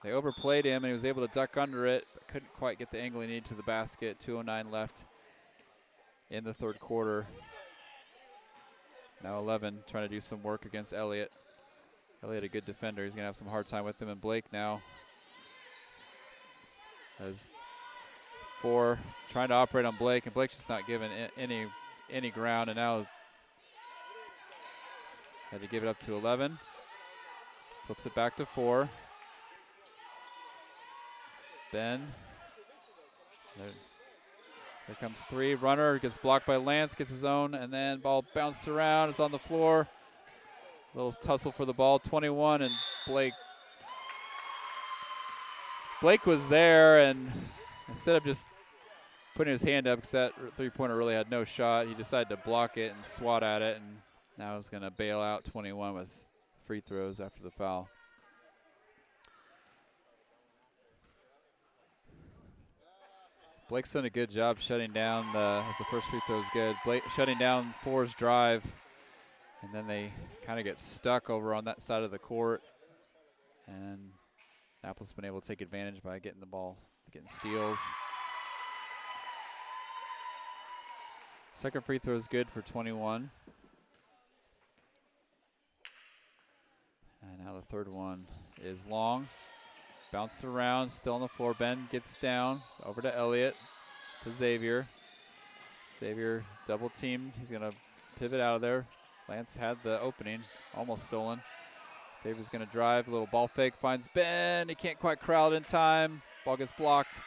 They overplayed him, and he was able to duck under it, but couldn't quite get the angle he needed to the basket. 2:09 left in the 3rd quarter. Now 11, trying to do some work against Elliott. Elliott, a good defender. He's going to have some hard time with him, and Blake now has 4, trying to operate on Blake, and Blake's just not giving any ground, and now had to give it up to 11. Flips it back to 4. Ben. There comes 3. Runner gets blocked by Lance, gets his own, and then ball bounced around. It's on the floor. Little tussle for the ball. 21, and Blake was there, and instead of just putting his hand up, because that 3-pointer really had no shot, he decided to block it and swat at it, and now he's going to bail out 21 with free throws after the foul. Blake's done a good job shutting down as the first free throw is good. Blake shutting down Four's drive, and then they kind of get stuck over on that side of the court. And Annapolis has been able to take advantage by getting the ball, getting steals. Second free throw is good for 21. And now the third one is long. Bounced around, still on the floor. Ben gets down, over to Elliott, to Xavier. Xavier double teamed. He's going to pivot out of there. Lance had the opening, almost stolen. Xavier's going to drive, a little ball fake, finds Ben. He can't quite corral it in time. Ball gets blocked.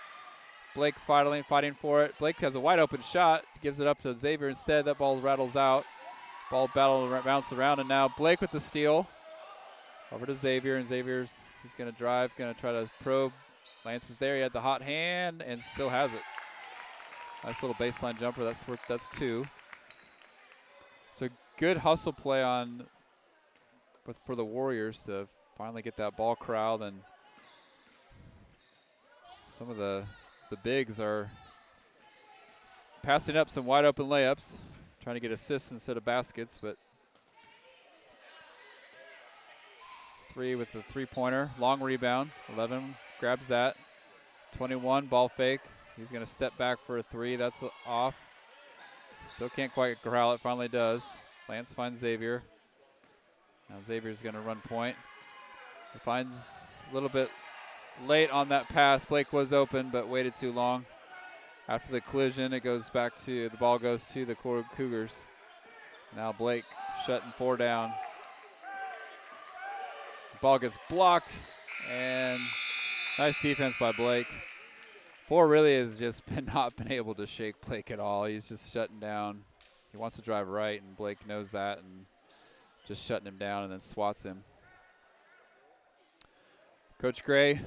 Blake fighting for it. Blake has a wide open shot, gives it up to Xavier instead. That ball rattles out. Ball bounces around, and now Blake with the steal. Over to Xavier, and he's going to drive, going to try to probe. Lance is there. He had the hot hand and still has it. Nice little baseline jumper. That's two. So good hustle play for the Warriors to finally get that ball corralled, and some of the bigs are passing up some wide open layups, trying to get assists instead of baskets, but three with the three-pointer. Long rebound. 11 grabs that. 21, ball fake. He's going to step back for a three. That's off. Still can't quite corral it. Finally does. Lance finds Xavier. Now Xavier's going to run point. He finds a little bit late on that pass. Blake was open but waited too long. After the collision, the ball goes to the Cougars. Now Blake shutting four down. Ball gets blocked, and nice defense by Blake. Four really has just not been able to shake Blake at all. He's just shutting down. He wants to drive right, and Blake knows that, and just shutting him down and then swats him. Coach Gray,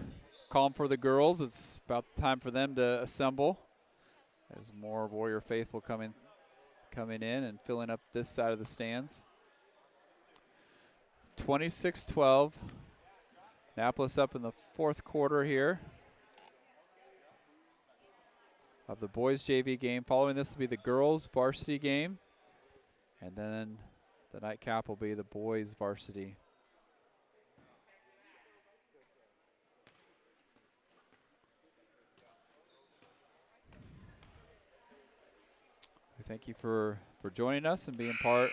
calm for the girls. It's about time for them to assemble as more Warrior faithful coming in and filling up this side of the stands. 26-12. Annapolis up in the fourth quarter here of the boys JV game. Following this will be the girls varsity game, and then the nightcap will be the boys varsity. We thank you for joining us and being part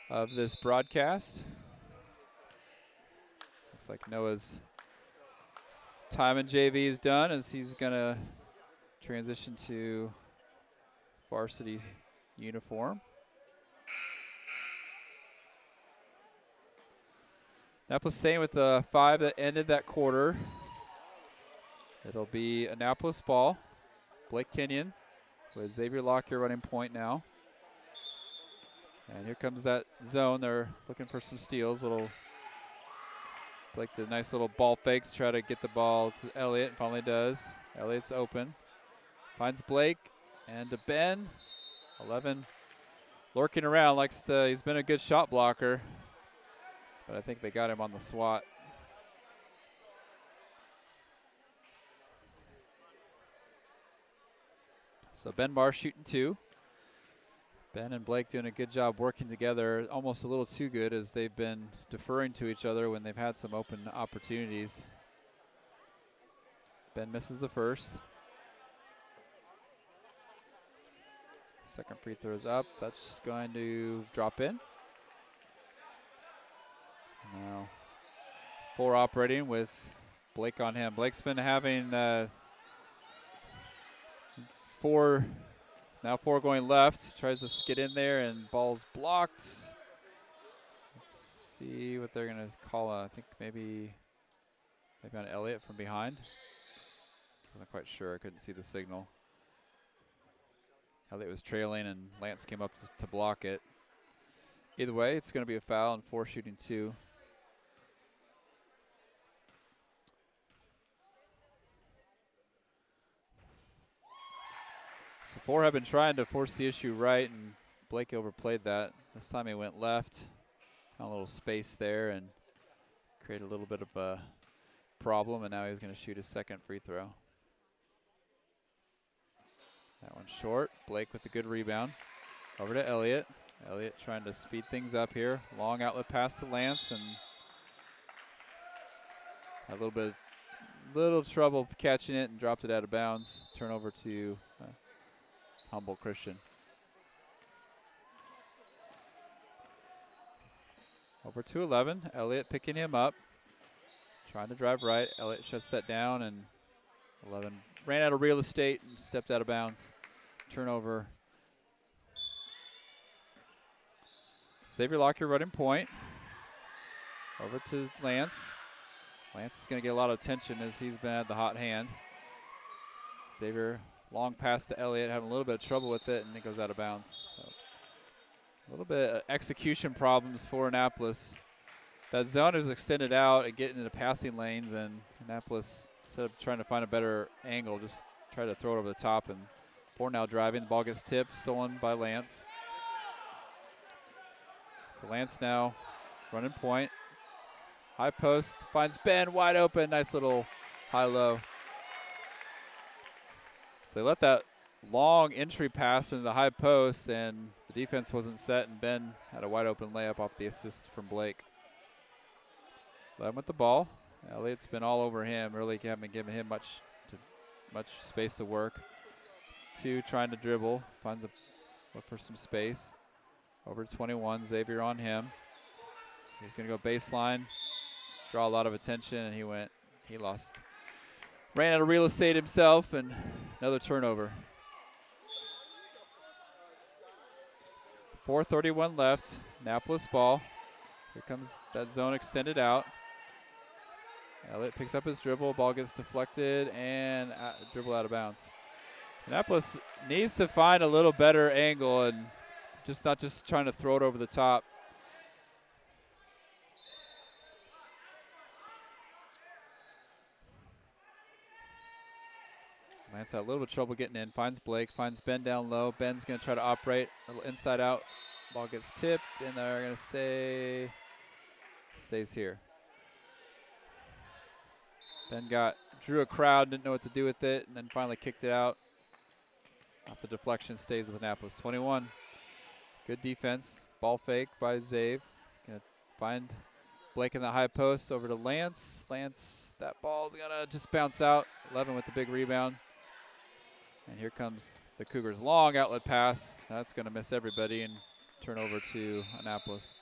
of this broadcast. Looks like Noah's time in JV is done as he's going to transition to varsity uniform. Annapolis staying with the 5 that ended that quarter. It'll be Annapolis ball. Blake Kenyon with Xavier Lockyer running point now. And here comes that zone. They're looking for some steals. Blake did a nice little ball fake to try to get the ball to Elliott. Finally does. Elliott's open. Finds Blake and to Ben. 11 lurking around. He's been a good shot blocker, but I think they got him on the swat. So Ben Barr shooting two. Ben and Blake doing a good job working together, almost a little too good as they've been deferring to each other when they've had some open opportunities. Ben misses the first. Second free throw is up. That's going to drop in. Now, Four operating with Blake on him. Blake's been having four going left. Tries to get in there and ball's blocked. Let's see what they're going to call. I think maybe on Elliott from behind. I'm not quite sure. I couldn't see the signal. Elliott was trailing and Lance came up to block it. Either way, it's going to be a foul and Four shooting two. So Four have been trying to force the issue right, and Blake overplayed that. This time he went left. Found a little space there and create a little bit of a problem, and now he's going to shoot his second free throw. That one's short. Blake with a good rebound. Over to Elliott. Elliott trying to speed things up here. Long outlet pass to Lance, and a little trouble catching it and dropped it out of bounds. Turnover to Humboldt Christian. Over to 11. Elliott picking him up. Trying to drive right. Elliott shuts that down, and 11 ran out of real estate and stepped out of bounds. Turnover. Xavier Lockyer running point. Over to Lance. Lance is going to get a lot of attention as he's been at the hot hand. Xavier, long pass to Elliott, having a little bit of trouble with it, and it goes out of bounds. So a little bit of execution problems for Annapolis. That zone is extended out and getting into passing lanes, and Annapolis, instead of trying to find a better angle, just try to throw it over the top. And Bornell driving, the ball gets tipped, stolen by Lance. So Lance now running point. High post, finds Ben wide open, nice little high-low. So they let that long entry pass into the high post, and the defense wasn't set, and Ben had a wide open layup off the assist from Blake. Led him with the ball. Elliott's been all over him, really haven't given him much space to work. 2 trying to dribble, finds a look for some space. Over to 21, Xavier on him. He's gonna go baseline, draw a lot of attention, and he ran out of real estate himself, and another turnover. 4:31 left, Annapolis ball. Here comes that zone extended out. Elliott picks up his dribble, ball gets deflected, and dribble out of bounds. Annapolis needs to find a little better angle and not just trying to throw it over the top. Lance had a little bit of trouble getting in, finds Blake, finds Ben down low. Ben's going to try to operate a little inside out. Ball gets tipped, and they're going to say stays here. Ben drew a crowd, didn't know what to do with it, and then finally kicked it out. Off the deflection, stays with Annapolis. 21. Good defense. Ball fake by Zave. Going to find Blake in the high post. Over to Lance. Lance, that ball's going to just bounce out. 11 with the big rebound. And here comes the Cougars' long outlet pass. That's going to miss everybody and turn over to Annapolis.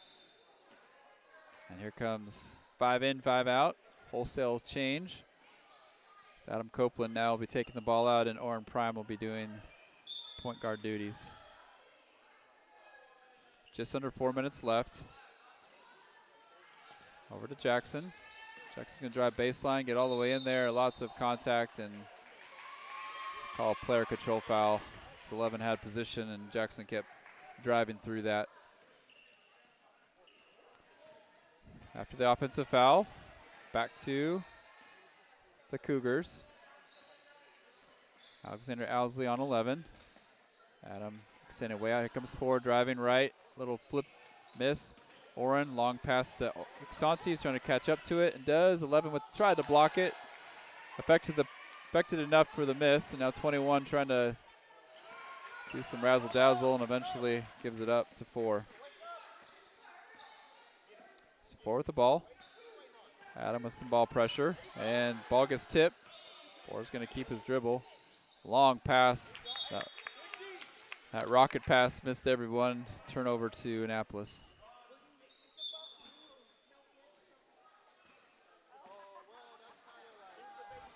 And here comes 5 in, 5 out. Wholesale change. So Adam Copeland now will be taking the ball out, and Oren Prime will be doing point guard duties. Just under 4 minutes left. Over to Jackson. Jackson's going to drive baseline, get all the way in there. Lots of contact, and call a player control foul. 11 had position, and Jackson kept driving through that. After the offensive foul, back to the Cougars. Alexander Owsley on 11. Adam extended way out. Here comes forward, driving right. Little flip miss. Oren, long pass to Santi. He's trying to catch up to it, and does. 11 tried to block it. Affected enough for the miss, and now 21 trying to do some razzle-dazzle, and eventually gives it up to 4. So 4 with the ball. Adam with some ball pressure, and ball gets tipped. 4 is going to keep his dribble. Long pass. That rocket pass missed everyone. Turnover to Annapolis.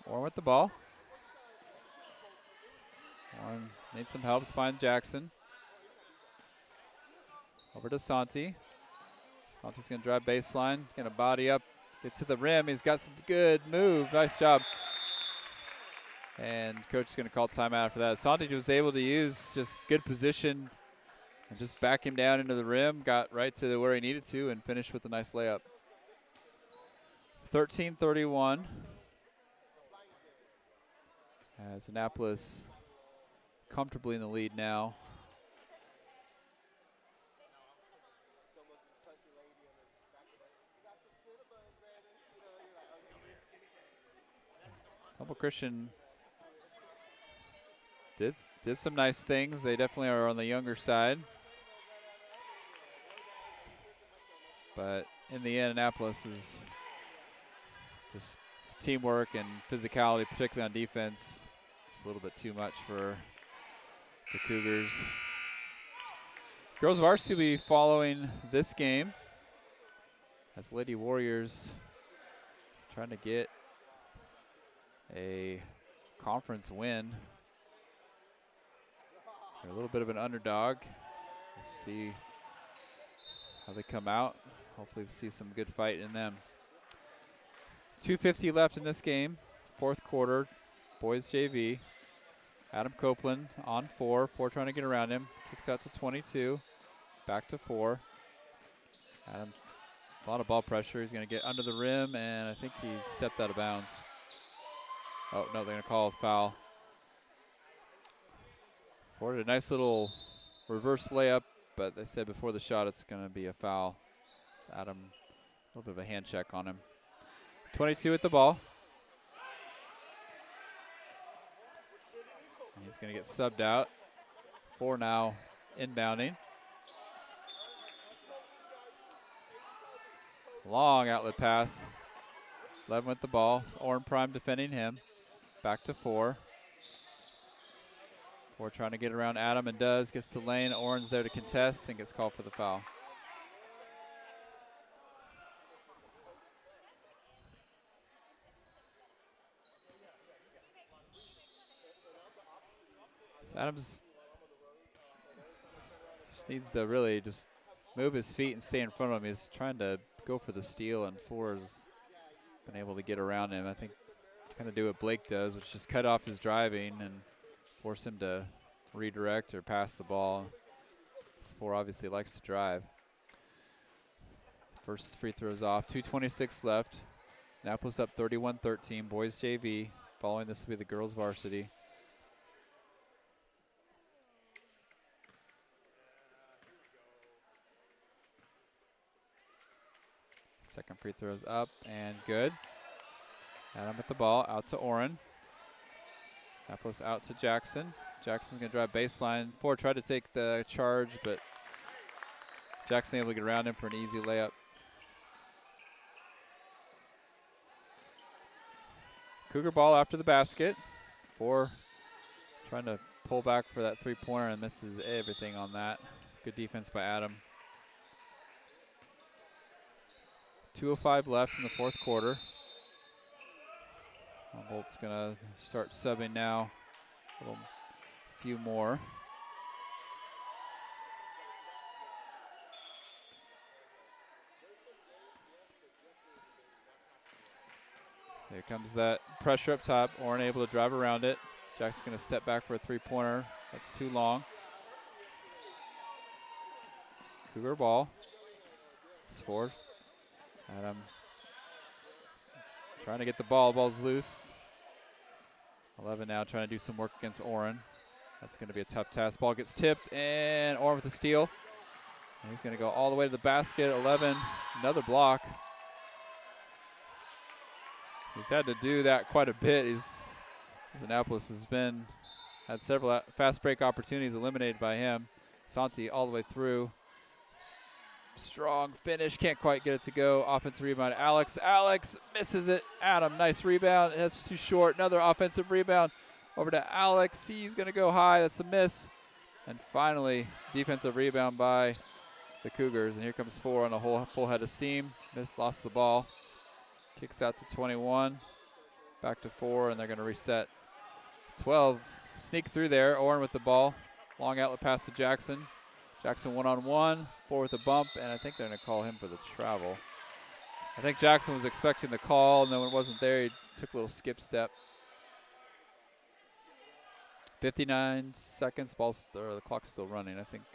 Warren with the ball. Warren needs some help. Find Jackson. Over to Santi. Santi's going to drive baseline. Going to body up. Gets to the rim. He's got some good move. Nice job. And coach is going to call timeout after that. Santi was able to use just good position and just back him down into the rim. Got right to where he needed to and finished with a nice layup. 13-31. As Annapolis comfortably in the lead now. Humble Christian did some nice things. They definitely are on the younger side. But in the end, Annapolis is just teamwork and physicality, particularly on defense. It's a little bit too much for the Cougars. Girls varsity will be following this game as Lady Warriors trying to get a conference win. They're a little bit of an underdog. Let's see how they come out. Hopefully we'll see some good fight in them. 2:50 left in this game. Fourth quarter, boys JV. Adam Copeland on 4. 4 trying to get around him. Kicks out to 22. Back to 4. Adam, a lot of ball pressure. He's going to get under the rim, and I think he stepped out of bounds. Oh, no, they're going to call a foul. Ford a nice little reverse layup, but they said before the shot it's going to be a foul. Adam, a little bit of a hand check on him. 22 at the ball. And he's going to get subbed out. 4 now inbounding. Long outlet pass. 11 with the ball. Oren Prime defending him. Back to 4. 4 trying to get around Adam and does. Gets to the lane. Oren's there to contest and gets called for the foul. So Adams just needs to really just move his feet and stay in front of him. He's trying to go for the steal, and 4 has been able to get around him. I think kind of do what Blake does, which is just cut off his driving and force him to redirect or pass the ball. This 4 obviously likes to drive. First free throws off. 2:26 left. Annapolis up 31-13. Boys JV. Following this will be the girls varsity. Second free throw's up and good. Adam at the ball, out to Oren. Annapolis out to Jackson. Jackson's going to drive baseline. 4 tried to take the charge, but Jackson able to get around him for an easy layup. Cougar ball after the basket. 4 trying to pull back for that three-pointer and misses everything on that. Good defense by Adam. 2:05 left in the fourth quarter. Humboldt's going to start subbing now. A few more. Here comes that pressure up top. Oren able to drive around it. Jackson's going to step back for a three-pointer. That's too long. Cougar ball. It's forward. Adam trying to get the ball. Ball's loose. 11 now trying to do some work against Oren. That's going to be a tough task. Ball gets tipped, and Oren with the steal. And he's going to go all the way to the basket. 11, another block. He's had to do that quite a bit. Annapolis has had several fast break opportunities eliminated by him. Santi all the way through. Strong finish, can't quite get it to go. Offensive rebound, Alex misses it. Adam, nice rebound, that's too short. Another offensive rebound over to Alex. He's gonna go high, that's a miss. And finally, defensive rebound by the Cougars. And here comes 4 on a full head of steam. Lost the ball. Kicks out to 21, back to 4, and they're gonna reset. 12, sneak through there, Oren with the ball. Long outlet pass to Jackson. Jackson one-on-one, 4 with a bump, and I think they're going to call him for the travel. I think Jackson was expecting the call, and then when it wasn't there, he took a little skip step. 59 seconds, the clock's still running, I think.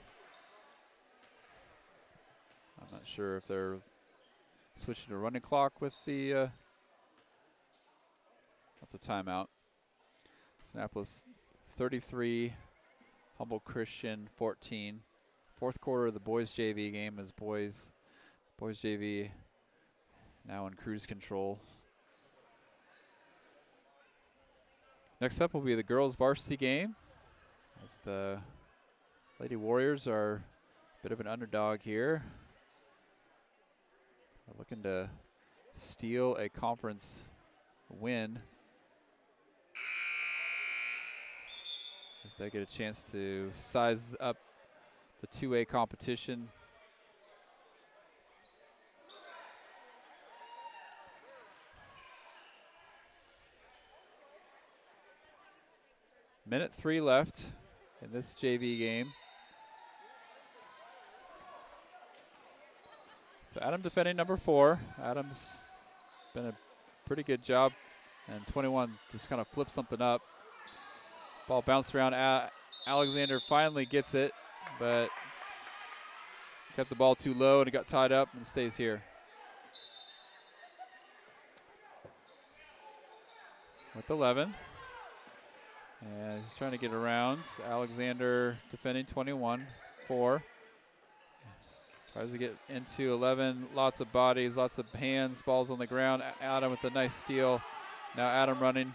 I'm not sure if they're switching to running clock with the, that's a timeout. Annapolis 33, Humboldt Christian 14. Fourth quarter of the boys JV game as boys JV now in cruise control. Next up will be the girls varsity game, as the Lady Warriors are a bit of an underdog here. They're looking to steal a conference win as they get a chance to size up the 2A competition. Minute 3 left in this JV game. So Adam defending number 4. Adam's been a pretty good job, and 21 just kind of flipped something up. Ball bounced around. Alexander finally gets it, but kept the ball too low and it got tied up and stays here. With 11. And he's trying to get around. Alexander defending 21-4. Tries to get into 11. Lots of bodies, lots of hands. Ball's on the ground. Adam with a nice steal. Now Adam running.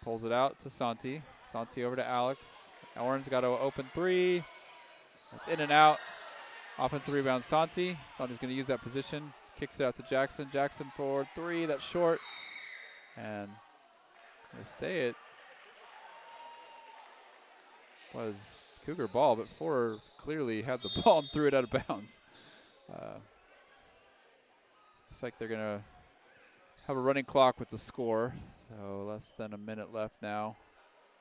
Pulls it out to Santi. Santi over to Alex. Oren's got an open 3. It's in and out. Offensive rebound, Santi. Santi's going to use that position. Kicks it out to Jackson. Jackson for 3. That's short. And they say it was Cougar ball, but 4 clearly had the ball and threw it out of bounds. Looks like they're going to have a running clock with the score. So less than a minute left now.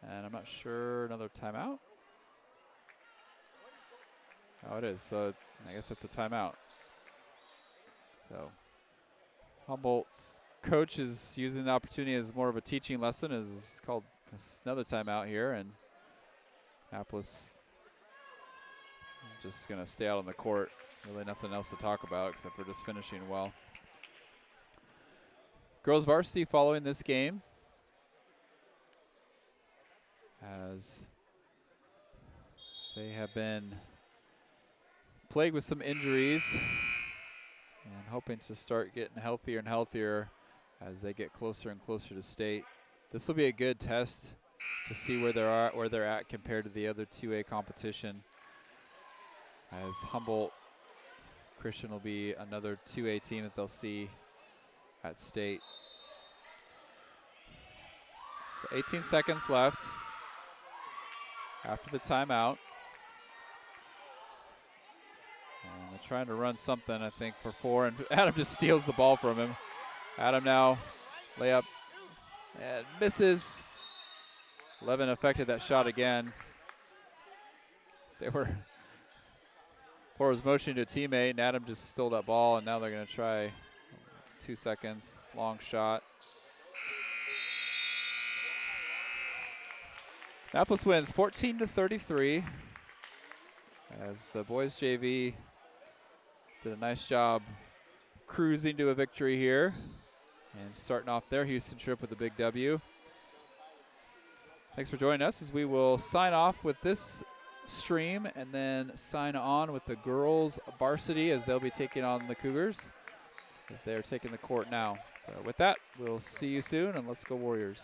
And I'm not sure, another timeout? Oh, it is. So I guess that's a timeout. So Humboldt's coach is using the opportunity as more of a teaching lesson. Is called another timeout here, and Annapolis just going to stay out on the court. Really nothing else to talk about except for just finishing well. Girls varsity following this game, as they have been plagued with some injuries and hoping to start getting healthier and healthier as they get closer and closer to state. This will be a good test to see where they're at compared to the other 2A competition, as Humboldt Christian will be another 2A team that they'll see at state. So 18 seconds left after the timeout. And they're trying to run something, I think, for 4, and Adam just steals the ball from him. Adam now, layup, and misses. 11 affected that shot again. So they were, 4 was motioning to a teammate, and Adam just stole that ball, and now they're going to try 2 seconds, long shot. Annapolis wins 14-33, as the boys JV did a nice job cruising to a victory here and starting off their Houston trip with a big W. Thanks for joining us, as we will sign off with this stream and then sign on with the girls varsity, as they'll be taking on the Cougars, as they're taking the court now. So with that, we'll see you soon, and let's go Warriors.